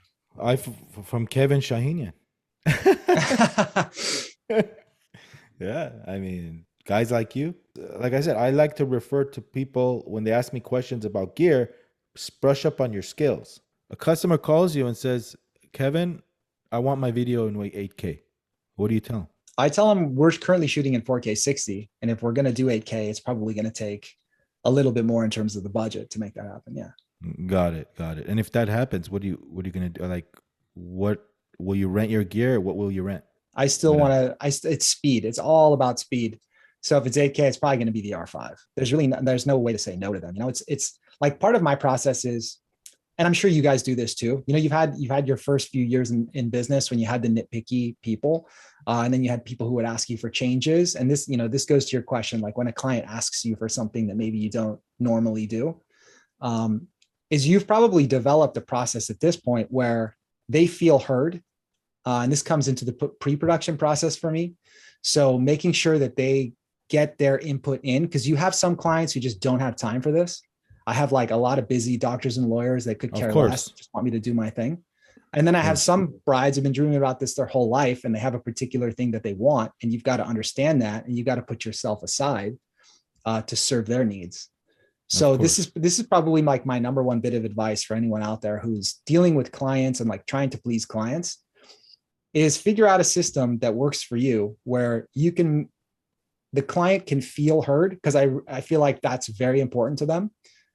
From Kevin Shahinian. Yeah, I mean, guys like you, like I said, I like to refer to people when they ask me questions about gear, brush up on your skills. A customer calls you and says, Kevin, I want my video in 8K. What do you tell them? I tell them we're currently shooting in 4K 60. And if we're going to do 8K, it's probably going to take a little bit more in terms of the budget to make that happen. Yeah. Got it. And if that happens, what are you going to do? Like, what will you rent your gear? Or what will you rent? I still want to, it's speed. It's all about speed. So if it's 8K, it's probably going to be the R5. There's no way to say no to them. You know, it's like, part of my process is, and I'm sure you guys do this too. You know, you've had your first few years in business when you had the nitpicky people, and then you had people who would ask you for changes. And this, you know, this goes to your question, like when a client asks you for something that maybe you don't normally do, is you've probably developed a process at this point where they feel heard. And this comes into the pre-production process for me. So making sure that they get their input in, because you have some clients who just don't have time for this. I have like a lot of busy doctors and lawyers that could care less, just want me to do my thing. And then I have some brides who've been dreaming about this their whole life, and they have a particular thing that they want. And you've got to understand that, and you've got to put yourself aside to serve their needs. So this is probably like my number one bit of advice for anyone out there who's dealing with clients and like trying to please clients, is figure out a system that works for you where the client can feel heard, because I feel like that's very important to them.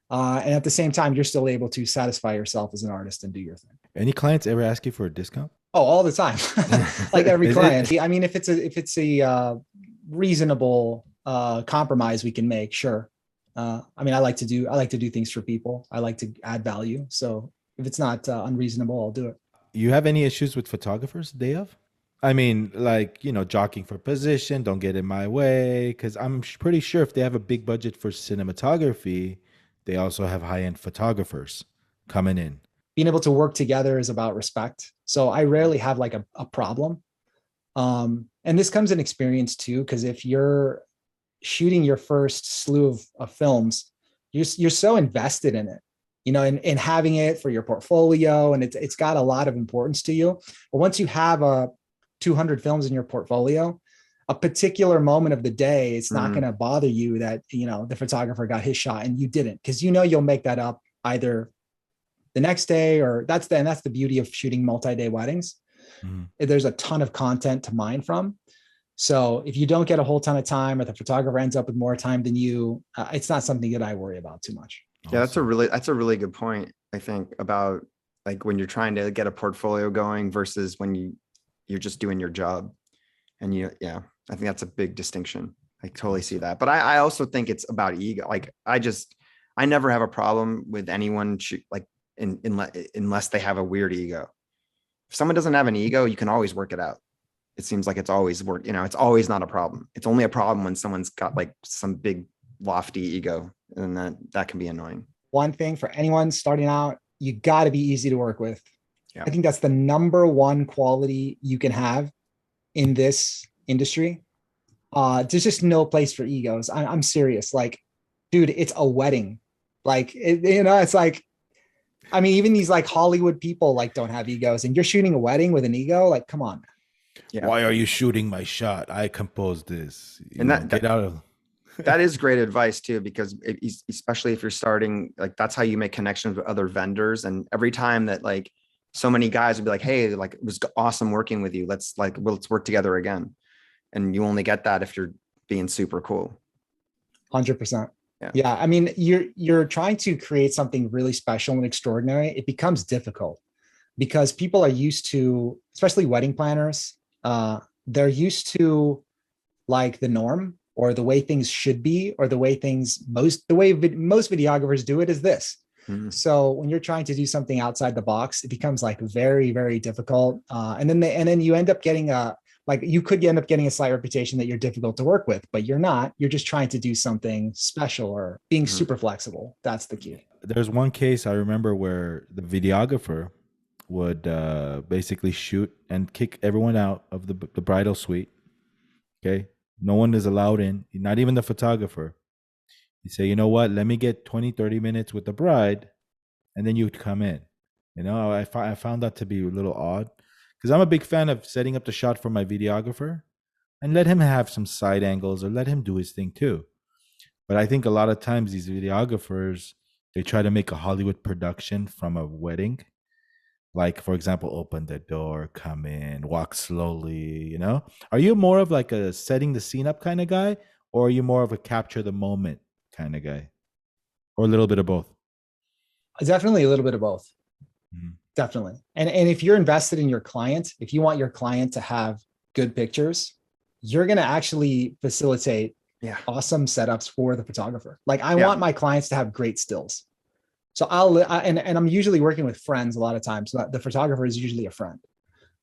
And at the same time, you're still able to satisfy yourself as an artist and do your thing. Any clients ever ask you for a discount? Oh, all the time. Like every client. I mean, if it's a reasonable compromise we can make, sure. I mean, I like to do things for people. I like to add value. So if it's not unreasonable, I'll do it. You have any issues with photographers day of? I mean, like, you know, jockeying for position, don't get in my way. Because I'm pretty sure if they have a big budget for cinematography, they also have high-end photographers coming in. Being able to work together is about respect. So I rarely have like a problem. And this comes in experience too, because if you're shooting your first slew of films, you're so invested in it, you know, in having it for your portfolio, and it's got a lot of importance to you. But once you have 200 films in your portfolio, a particular moment of the day, it's not going to bother you that, you know, the photographer got his shot and you didn't, because you know you'll make that up either the next day, or that's the beauty of shooting multi-day weddings. There's a ton of content to mine from. So if you don't get a whole ton of time, or the photographer ends up with more time than you, it's not something that I worry about too much. Yeah, that's a really good point, I think, about like when you're trying to get a portfolio going versus when you're just doing your job. And I think that's a big distinction. I totally see that. But I also think it's about ego. Like I never have a problem with anyone unless they have a weird ego. If someone doesn't have an ego, you can always work it out. It seems like it's always work, you know, it's always not a problem. It's only a problem when someone's got like some big lofty ego, and that can be annoying. One thing for anyone starting out, you got to be easy to work with. Yeah. I think that's the number one quality you can have in this industry. There's just no place for egos. I'm serious. Like, dude, it's a wedding. Like, it's like, I mean, even these like Hollywood people like don't have egos, and you're shooting a wedding with an ego. Like, come on. Yeah. Why are you shooting my shot? I composed this. Get out of. That is great advice too, because especially if you're starting, like that's how you make connections with other vendors. And every time that like so many guys would be like, hey, like it was awesome working with you. Let's work together again. And you only get that if you're being super cool. 100%. Yeah. I mean, you're trying to create something really special and extraordinary. It becomes difficult. because people are used to, especially wedding planners, they're used to like the norm or the way things should be, or the way most videographers do it is this. So when you're trying to do something outside the box, it becomes like very, very difficult. And then you end up getting you could end up getting a slight reputation that you're difficult to work with, but you're not. You're just trying to do something special or being super flexible. That's the key. There's one case I remember where the videographer would basically shoot and kick everyone out of the bridal suite. Okay. No one is allowed in, not even the photographer. You say, you know what, let me get 20, 30 minutes with the bride, and then you would come in. You know, I found that to be a little odd, because I'm a big fan of setting up the shot for my videographer and let him have some side angles or let him do his thing too. But I think a lot of times these videographers, they try to make a Hollywood production from a wedding. Like, for example, open the door, come in, walk slowly, you know? Are you more of like a setting the scene up kind of guy, or are you more of a capture the moment kind of guy, or a little bit of both? Definitely a little bit of both. Definitely. And if you're invested in your client, if you want your client to have good pictures, you're going to actually facilitate awesome setups for the photographer. Like I want my clients to have great stills. So and I'm usually working with friends a lot of times. So the photographer is usually a friend.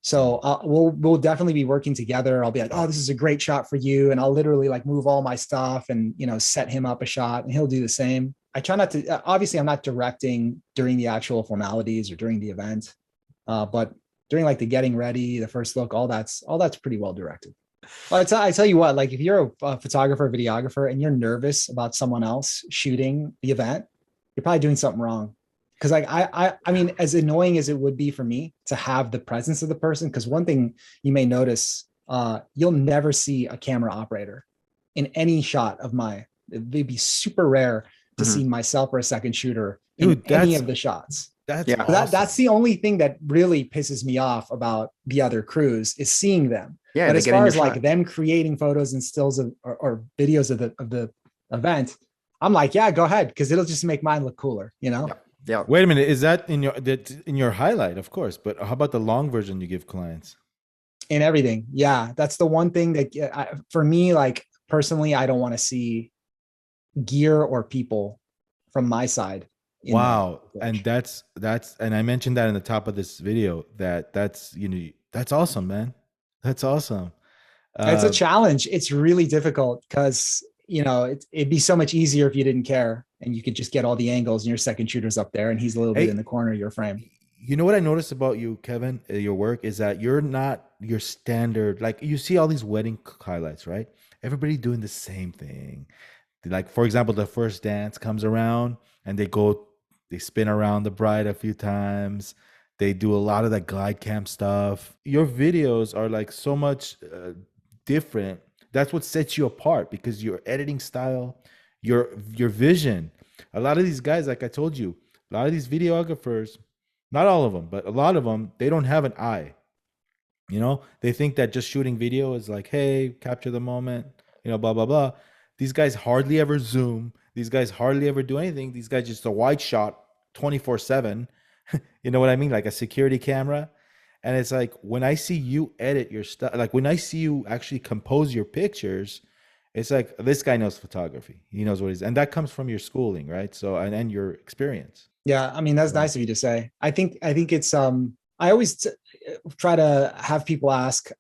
So we'll definitely be working together. I'll be like, oh, this is a great shot for you. And I'll literally like move all my stuff and, you know, set him up a shot, and he'll do the same. I try not to, obviously I'm not directing during the actual formalities or during the event. But during like the getting ready, the first look, all that's pretty well directed. But I tell you what, like if you're a photographer, videographer, and you're nervous about someone else shooting the event, you're probably doing something wrong. Because like I mean, as annoying as it would be for me to have the presence of the person, because one thing you may notice, you'll never see a camera operator in any shot of it'd be super rare to see myself or a second shooter in any of the shots. That's the only thing that really pisses me off about the other crews is seeing them. Yeah, but as far as like them creating photos and stills or videos of the event, I'm like, yeah, go ahead, because it'll just make mine look cooler, you know? Yeah. Wait a minute. Is that in your highlight? Of course. But how about the long version you give clients? In everything. Yeah. That's the one thing that for me, like personally, I don't want to see gear or people from my side. Wow. And that's, and I mentioned that in the top of this video, that's awesome, man. That's awesome. It's a challenge. It's really difficult because, you know, it'd be so much easier if you didn't care and you could just get all the angles and your second shooter's up there and he's a little bit in the corner of your frame. You know what I noticed about you, Kevin, your work is that you're not your standard, like you see all these wedding highlights, right? Everybody doing the same thing. Like, for example, the first dance comes around and they spin around the bride a few times. They do a lot of that glide cam stuff. Your videos are like so much different. That's what sets you apart, because your editing style, your vision. A lot of these guys, like I told you, a lot of these videographers, not all of them, but a lot of them, they don't have an eye. You know, they think that just shooting video is like, hey, capture the moment, you know, blah, blah, blah. These guys hardly ever zoom. These guys hardly ever do anything. These guys just a wide shot 24/7. You know what I mean? Like a security camera. And it's like, when I see you edit your stuff, like when I see you actually compose your pictures, it's like, this guy knows photography. He knows what he's, and that comes from your schooling, right? So, and your experience. Yeah. I mean, that's nice of you to say. I think it's, I always try to have people ask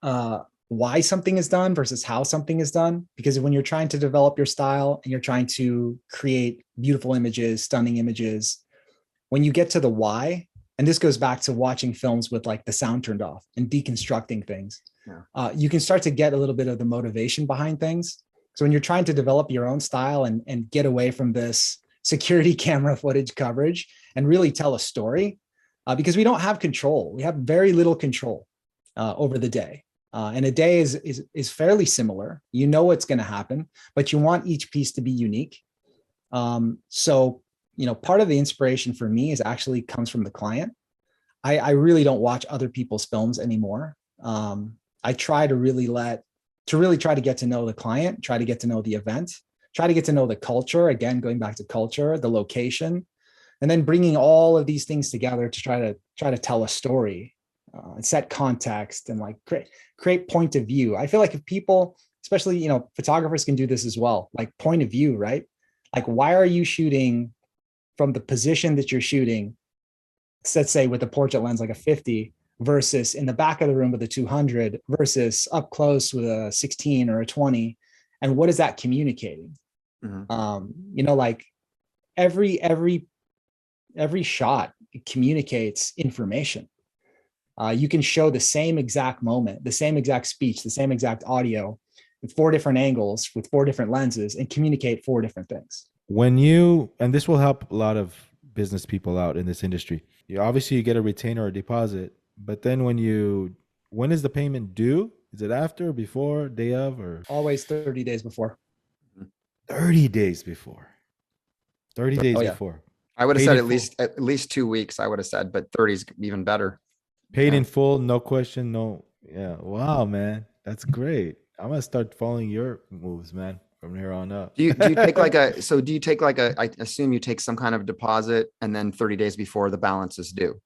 why something is done versus how something is done. Because when you're trying to develop your style and you're trying to create beautiful images, stunning images, when you get to the why, and this goes back to watching films with like the sound turned off and deconstructing things, you can start to get a little bit of the motivation behind things. So when you're trying to develop your own style and get away from this security camera footage coverage and really tell a story, because we don't have control. We have very little control over the day. And a day is fairly similar. You know what's going to happen, but you want each piece to be unique. So, you know, part of the inspiration for me comes from the client. I really don't watch other people's films anymore. I try to really try to get to know the client, try to get to know the event, try to get to know the culture. Again, going back to culture, the location, and then bringing all of these things together to try to tell a story, and set context, and like create point of view. I feel like if people, especially, you know, photographers can do this as well, like point of view, right? Like, why are you shooting from the position that you're shooting, let's say with a portrait lens like a 50, versus in the back of the room with a 200, versus up close with a 16 or a 20, and what is that communicating? You know, like every shot communicates information. You can show the same exact moment, the same exact speech, the same exact audio with 4 different angles with 4 different lenses and communicate 4 different things. When you, and this will help a lot of business people out in this industry, obviously you get a retainer or a deposit, but then when is the payment due? Is it after, or before, day of, or? Always 30 days before. 30 days before. 30 days before. I would have said at least 2 weeks, I would have said, but 30 is even better. Paid in full, no question, no. Yeah. Wow, man. That's great. I'm going to start following your moves, man, from here on up. Do you take I assume you take some kind of deposit and then 30 days before the balance is due?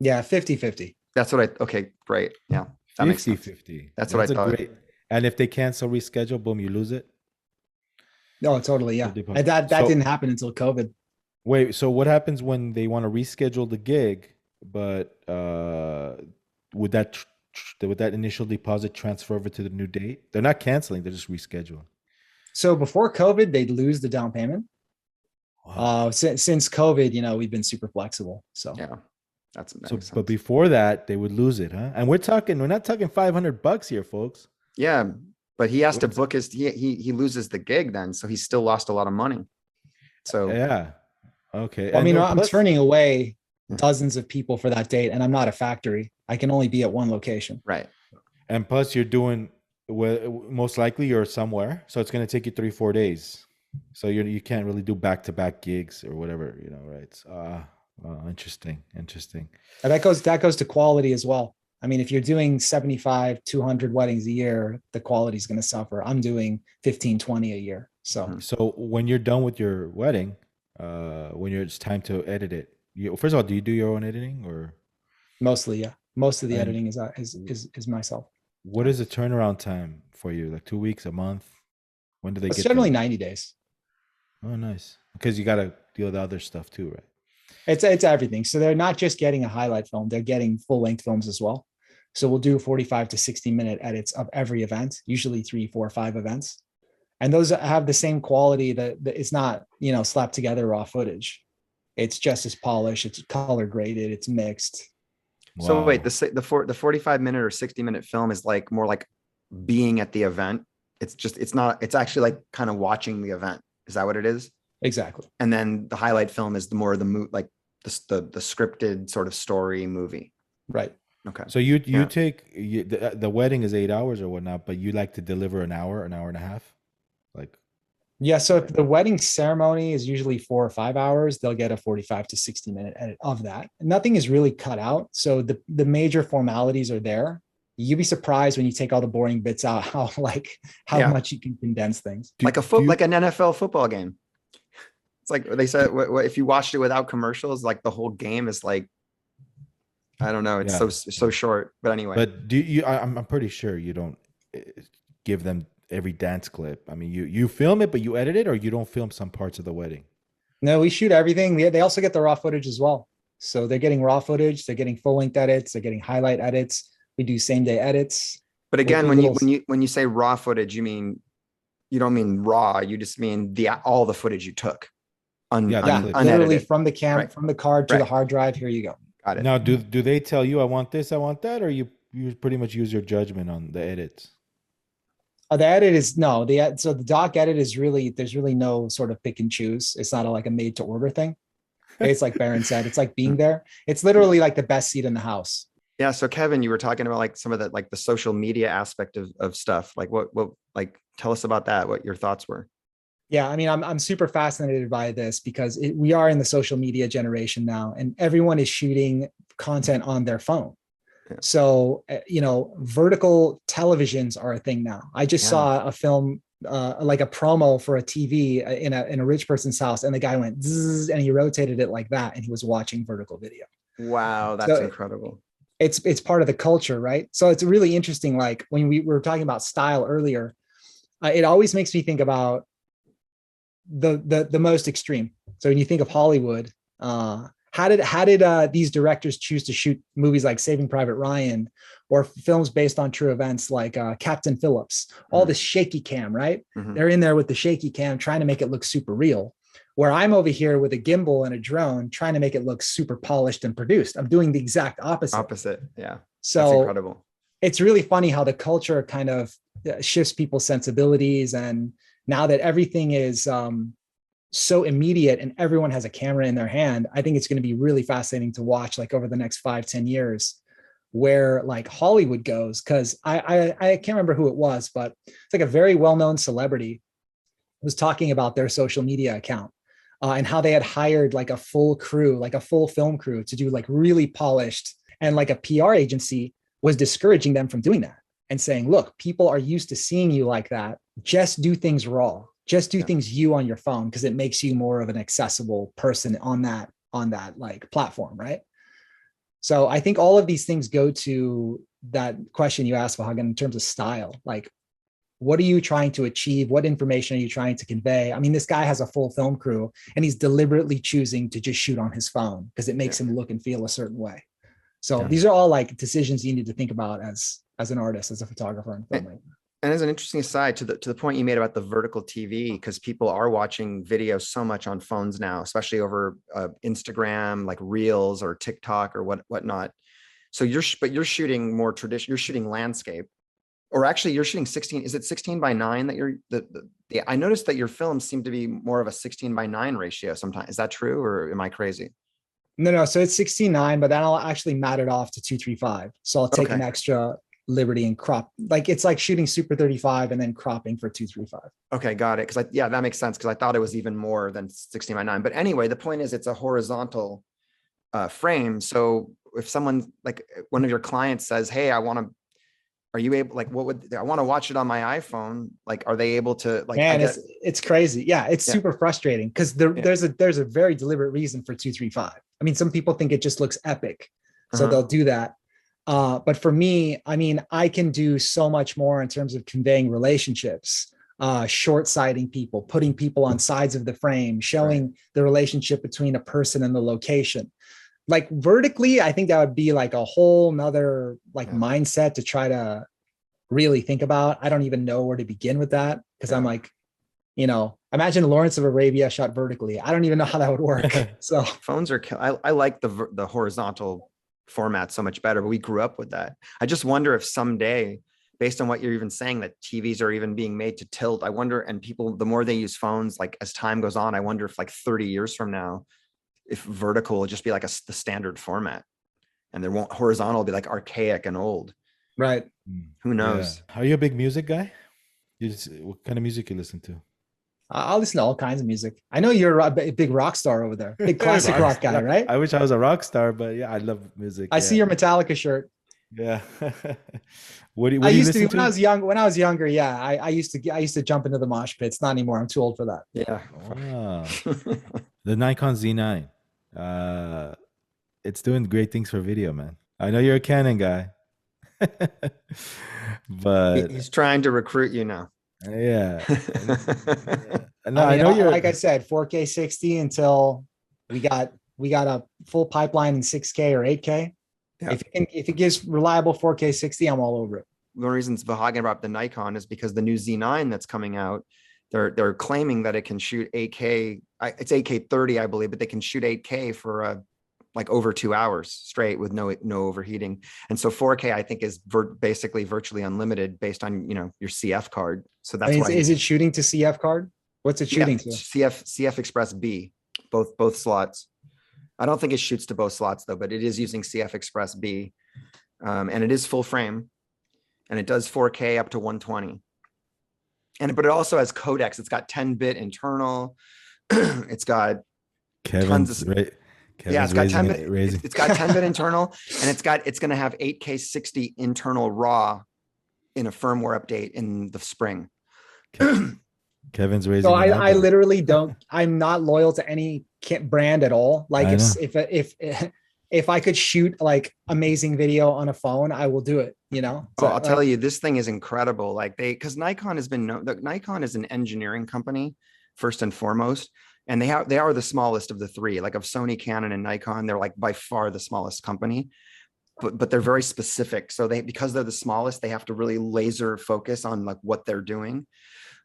Yeah, 50-50. That's what okay, great. Yeah. That makes sense. 50-50. That's what I thought. Great. And if they cancel, reschedule, boom, you lose it? No, totally. Yeah. And that didn't happen until COVID. Wait, so what happens when they want to reschedule the gig, but would that initial deposit transfer over to the new date? They're not canceling, they're just rescheduling. So before COVID, they'd lose the down payment. Wow. Since COVID, you know, we've been super flexible. So yeah, that's but before that, they would lose it, huh? And we're not talking $500 here, folks. Yeah, but he has to book he loses the gig then, so he's still lost a lot of money. So yeah. Okay. Well, I mean, I'm turning away dozens of people for that date, and I'm not a factory. I can only be at one location. Right. And plus you're doing, most likely you're somewhere, so it's going to take you 3-4 days. So you can't really do back-to-back gigs or whatever, you know, right? Interesting. And that goes to quality as well. I mean, if you're doing 75, 200 weddings a year, the quality is going to suffer. I'm doing 15, 20 a year. So when you're done with your wedding, when it's time to edit it, first of all, do you do your own editing, or? Mostly, yeah. Most of the editing is myself. What is the turnaround time for you? Like 2 weeks, a month? When do they get? It's generally 90 days. Oh, nice. Because you got to deal with other stuff too, right? It's everything. So they're not just getting a highlight film; they're getting full length films as well. So we'll do 45 to 60-minute edits of every event, usually 3, 4, 5 events. And those have the same quality that it's not, you know, slapped together raw footage. It's just as polished, it's color graded, it's mixed. Wow. So wait, the 45-minute or 60-minute film is like more like being at the event. It's actually like kind of watching the event. Is that what it is? Exactly. And then the highlight film is the scripted sort of story movie. Right. Okay. So you take the wedding is 8 hours or whatnot, but you like to deliver an hour and a half? Like, yeah. So if the wedding ceremony is usually 4 or 5 hours, they'll get a 45 to 60-minute edit of that. Nothing is really cut out. So the major formalities are there. You'd be surprised when you take all the boring bits out, how much you can condense things. Like an NFL football game. It's like they said, if you watched it without commercials, like the whole game is like, I don't know. It's so short, but anyway. But do you? I'm pretty sure you don't give them every dance clip. I mean, you film it, but you edit it, or you don't film some parts of the wedding. No, we shoot everything. They also get the raw footage as well. So they're getting raw footage. They're getting full length edits. They're getting highlight edits. We do same day edits. But again, when you say raw footage, you don't mean raw. You just mean all the footage you took. Literally from the camera, from the card to the hard drive. Here you go. Got it. Now, do they tell you I want this, I want that, or you pretty much use your judgment on the edits? The edit is so the doc edit is there's really no sort of pick and choose. It's not like a made to order thing. It's like Baron said, it's like being there. It's literally like the best seat in the house. Yeah. So Kevin, you were talking about like some of the like the social media aspect of stuff. Like what like tell us about that. What your thoughts were. Yeah, I mean, I'm super fascinated by this because we are in the social media generation now, and everyone is shooting content on their phone. Yeah. So, vertical televisions are a thing now. I just saw a film like a promo for a TV in a rich person's house, and the guy went zzz, and he rotated it like that, and he was watching vertical video. Wow, that's incredible. It's part of the culture, right? So it's really interesting. Like when we were talking about style earlier, it always makes me think about the most extreme. So when you think of Hollywood, how did these directors choose to shoot movies like Saving Private Ryan or films based on true events like Captain Phillips? All this shaky cam, right? They're in there with the shaky cam trying to make it look super real. Where I'm over here with a gimbal and a drone trying to make it look super polished and produced. I'm doing the exact opposite. Yeah. So that's incredible. It's really funny how the culture kind of shifts people's sensibilities. And now that everything is so immediate and everyone has a camera in their hand, I think it's going to be really fascinating to watch, like over the next 5-10 years, where like Hollywood goes. Cause I can't remember who it was, but it's like a very well-known celebrity was talking about their social media account. And how they had hired like a full crew, like a full film crew to do like really polished, and like a PR agency was discouraging them from doing that and saying, look, people are used to seeing you like that. Just do things raw. Just do things you on your phone, because it makes you more of an accessible person on that like platform, right? So I think all of these things go to that question you asked, Vahagan, in terms of style. Like, what are you trying to achieve? What information are you trying to convey? I mean, this guy has a full film crew and he's deliberately choosing to just shoot on his phone because it makes him look and feel a certain way. So these are all like decisions you need to think about as an artist, as a photographer and filmmaker. And as an interesting aside to the point you made about the vertical TV, because people are watching video so much on phones now, especially over Instagram, like Reels or TikTok or whatnot. So you're shooting more traditional, you're shooting landscape. Or actually you're shooting 16, is it 16:9 that you're, I noticed that your films seem to be more of a 16:9 ratio sometimes. Is that true, or am I crazy? No. So it's 16:9, but then I'll actually mat it off to 235. So I'll take an extra liberty and crop. Like it's like shooting Super 35 and then cropping for 235. Okay, got it. Cause that makes sense. Cause I thought it was even more than 16:9. But anyway, the point is it's a horizontal frame. So if someone, like one of your clients says, hey, are you able, like, I want to watch it on my iPhone. Like, are they able to, like, man, it's crazy. Yeah. It's super frustrating because there's a very deliberate reason for 235. I mean, some people think it just looks epic, so they'll do that. But for me, I mean, I can do so much more in terms of conveying relationships, short-sighting people, putting people on sides of the frame, showing the relationship between a person and the location. Like vertically, I think that would be like a whole nother mindset to try to really think about. I don't even know where to begin with that because I'm like, imagine Lawrence of Arabia shot vertically. I don't even know how that would work. So phones are, I like the horizontal format so much better, but we grew up with that. I just wonder if someday, based on what you're even saying, that TVs are even being made to tilt. I wonder, and people, the more they use phones, like as time goes on, I wonder if like 30 years from now, if vertical will just be like the standard format, and there won't, horizontal will be like archaic and old. Right. Who knows? Yeah. Are you a big music guy? What kind of music you listen to? I'll listen to all kinds of music. I know you're a big rock star over there, big classic rock guy, right? I wish I was a rock star, but yeah, I love music. I see your Metallica shirt. Yeah. What do you listen to? When I was younger, yeah, I used to jump into the mosh pits. Not anymore. I'm too old for that. Yeah. Wow. The Nikon Z9. It's doing great things for video, man. I know you're a Canon guy. But he's trying to recruit you now. Yeah. No, I know you're, like I said, 4K 60 until we got a full pipeline in 6K or 8K. Yeah. If it gives reliable 4K 60, I'm all over it. One of the reasons Vahagan brought up the Nikon is because the new Z9 that's coming out, they're claiming that it can shoot 8K. It's 8K 30, I believe, but they can shoot 8K for like over 2 hours straight with no overheating. And so 4K, I think, is basically virtually unlimited based on your CF card. So that's why. Is it shooting to CF card? What's it shooting to? CF Express B, both slots. I don't think it shoots to both slots though, but it is using CF Express B, and it is full frame, and it does 4K up to 120. But it also has codecs. It's got 10-bit internal. It's got tons of. It's got 10-bit. It's got 10-bit internal, and it's going to have 8K 60 internal RAW in a firmware update in the spring. Kevin's raising. So an I eyebrow. literally don't. I'm not loyal to any brand at all. Like I if I could shoot like amazing video on a phone, I will do it. You know. Oh, I'll tell you, this thing is incredible. Like because Nikon has been known. Nikon is an engineering company first and foremost, and they are the smallest of the three. Like of Sony, Canon, and Nikon, they're like by far the smallest company. But they're very specific. So because they're the smallest, they have to really laser focus on like what they're doing.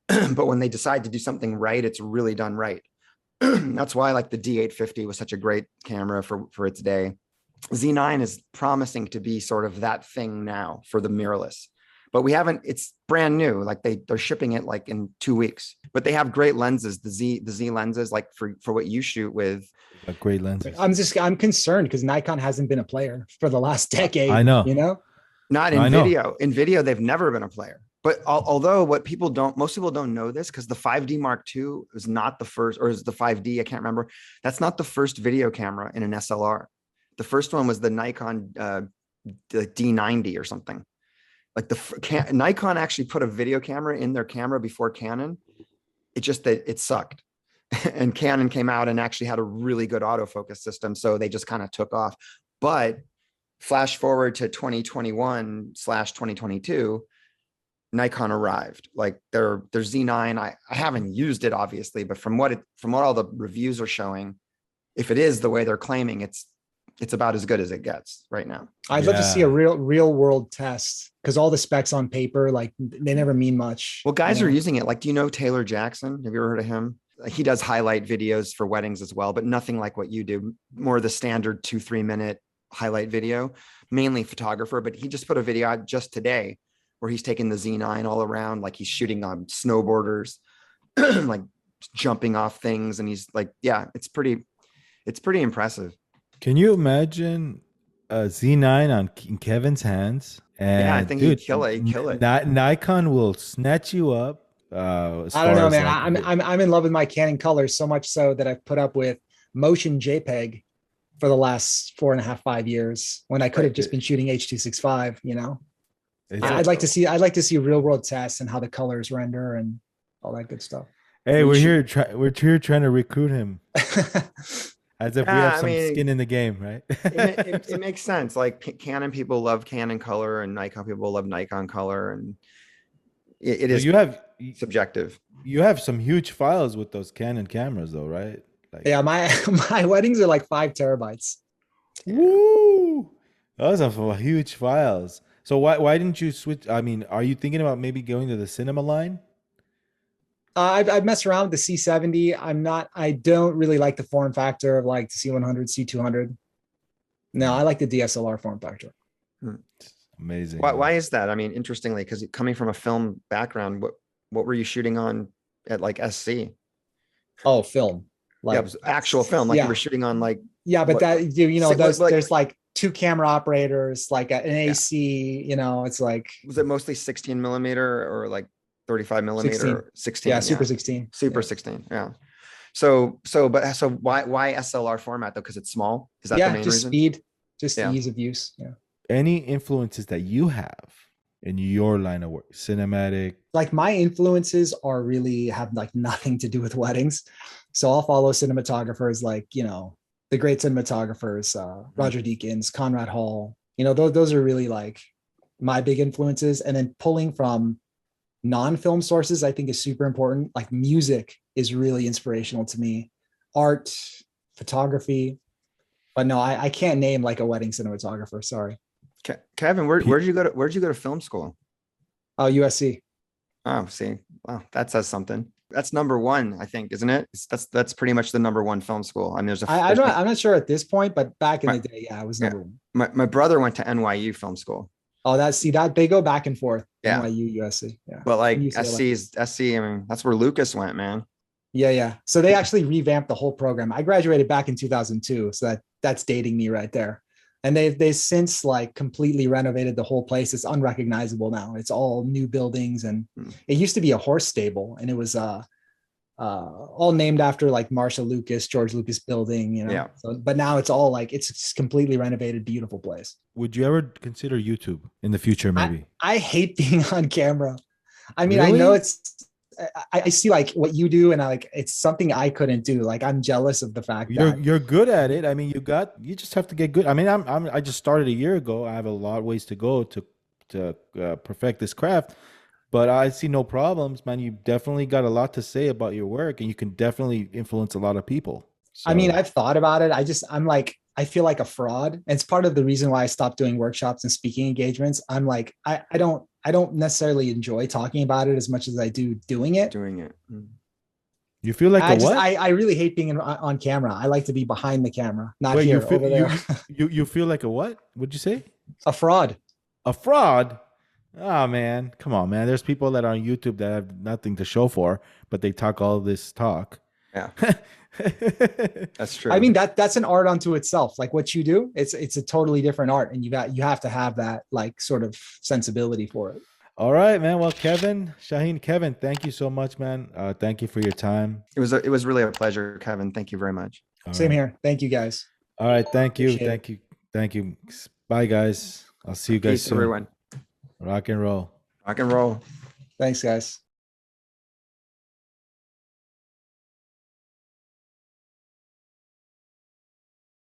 But when they decide to do something right, it's really done right. That's why like the D850 was such a great camera for its day. Z9 is promising to be sort of that thing now for the mirrorless, but it's brand new. Like they're shipping it like in 2 weeks, but they have great lenses. The Z lenses, like for what you shoot with. Great lenses. I'm concerned because Nikon hasn't been a player for the last decade. I know. You know, not in video. In video, they've never been a player. But although most people don't know this because the 5D Mark II is not the first, or is the 5D? I can't remember. That's not the first video camera in an SLR. The first one was the Nikon the D90 or something. Like Nikon actually put a video camera in their camera before Canon. It's just that it sucked. And Canon came out and actually had a really good autofocus system. So they just kind of took off. But flash forward to 2021/2022, Nikon arrived. Like their Z9, I haven't used it obviously, but from what all the reviews are showing, if it is the way they're claiming, it's about as good as it gets right now. I'd love to see a real world test because all the specs on paper, like they never mean much. Well, guys are using it. Like, do you know Taylor Jackson? Have you ever heard of him? He does highlight videos for weddings as well, but nothing like what you do. More the standard 2-3 minute highlight video, mainly photographer. But he just put a video out just today where he's taking the Z9 all around, like he's shooting on snowboarders, like jumping off things. And he's like, yeah, it's pretty impressive. Can you imagine a Z9 in Kevin's hands? And yeah, I think he'd kill it. Nikon will snatch you up. I don't know, man. I'm in love with my Canon colors so much so that I've put up with motion JPEG for the last 4.5-5 years when I could have just been shooting H.265. You know, I'd like to see real world tests and how the colors render and all that good stuff. Hey, we're here trying to recruit him. As if we have some skin in the game, right? it makes sense. Like Canon people love Canon color and Nikon people love Nikon color, and it is subjective. You have some huge files with those Canon cameras though, right? Like, yeah, my weddings are like 5 terabytes. Woo! Those are huge files. So why didn't you switch? I mean, are you thinking about maybe going to the cinema line? I've messed around with the C70. I don't really like the form factor of like the C100, C200. No, I like the DSLR form factor. Amazing. Why is that? I mean, interestingly, because coming from a film background, what were you shooting on at like SC? Oh, film. Like, it was actual film. Like you were shooting on like. Yeah, but there's like 2 camera operators, like an AC, you know, it's like. Was it mostly 16 millimeter or like 35 millimeter? 16. Yeah, Super 16. Super 16. Yeah. So why SLR format though? Because it's small. Is that the main reason? Speed, just ease of use. Yeah. Any influences that you have in your line of work, cinematic? Like my influences have like nothing to do with weddings. So I'll follow cinematographers like, you know, the great cinematographers, Roger Deakins, Conrad Hall, you know, those are really like my big influences. And then pulling from non-film sources, I think is super important. Like music is really inspirational to me, art, photography, but no, I can't name like a wedding cinematographer. Sorry. Kevin, where'd you go to film school? Oh, USC. Oh, see, wow, that says something. That's number one, I think, isn't it? That's pretty much the number one film school. I mean, I'm not sure at this point, but back in the day, yeah, it was number one. My brother went to NYU Film School. Oh, that they go back and forth. Yeah. NYU, USC. Yeah. But like SC, I mean, that's where Lucas went, man. Yeah. So they actually revamped the whole program. I graduated back in 2002, so that's dating me right there. And they since like completely renovated the whole place. It's unrecognizable now. It's all new buildings, and it used to be a horse stable, and it was all named after like Marsha Lucas, George Lucas building, you know. Yeah. So, but now it's all like it's completely renovated, beautiful place. Would you ever consider YouTube in the future? Maybe. I hate being on camera. I mean, really? I know it's I see like what you do, and it's something I couldn't do. Like I'm jealous of the fact that You're good at it. I mean, you just have to get good. I mean, I just started a year ago. I have a lot of ways to go to perfect this craft, but I see no problems, man. You definitely got a lot to say about your work, and you can definitely influence a lot of people. So. I mean, I've thought about it. I'm like, I feel like a fraud. And it's part of the reason why I stopped doing workshops and speaking engagements. I'm like, I don't necessarily enjoy talking about it as much as I do doing it. You feel like what? I really hate being on camera. I like to be behind the camera, not Wait, here, over there. You feel like a what? What'd you say? A fraud. A fraud? Oh, man. Come on, man. There's people that are on YouTube that have nothing to show for, but they talk all this talk. Yeah. That's true. I mean, that's an art unto itself. Like what you do, it's a totally different art, and you have to have that like sort of sensibility for it. All right, man. Well, Kevin, Shaheen, Kevin, thank you so much, man. Thank you for your time. It was really a pleasure, Kevin. Thank you very much. Same here. Thank you, guys. All right. Thank you. Appreciate Thank you. Thank you. Bye, guys. I'll see you guys Peace, soon. everyone. Rock and roll. Rock and roll. Thanks, guys.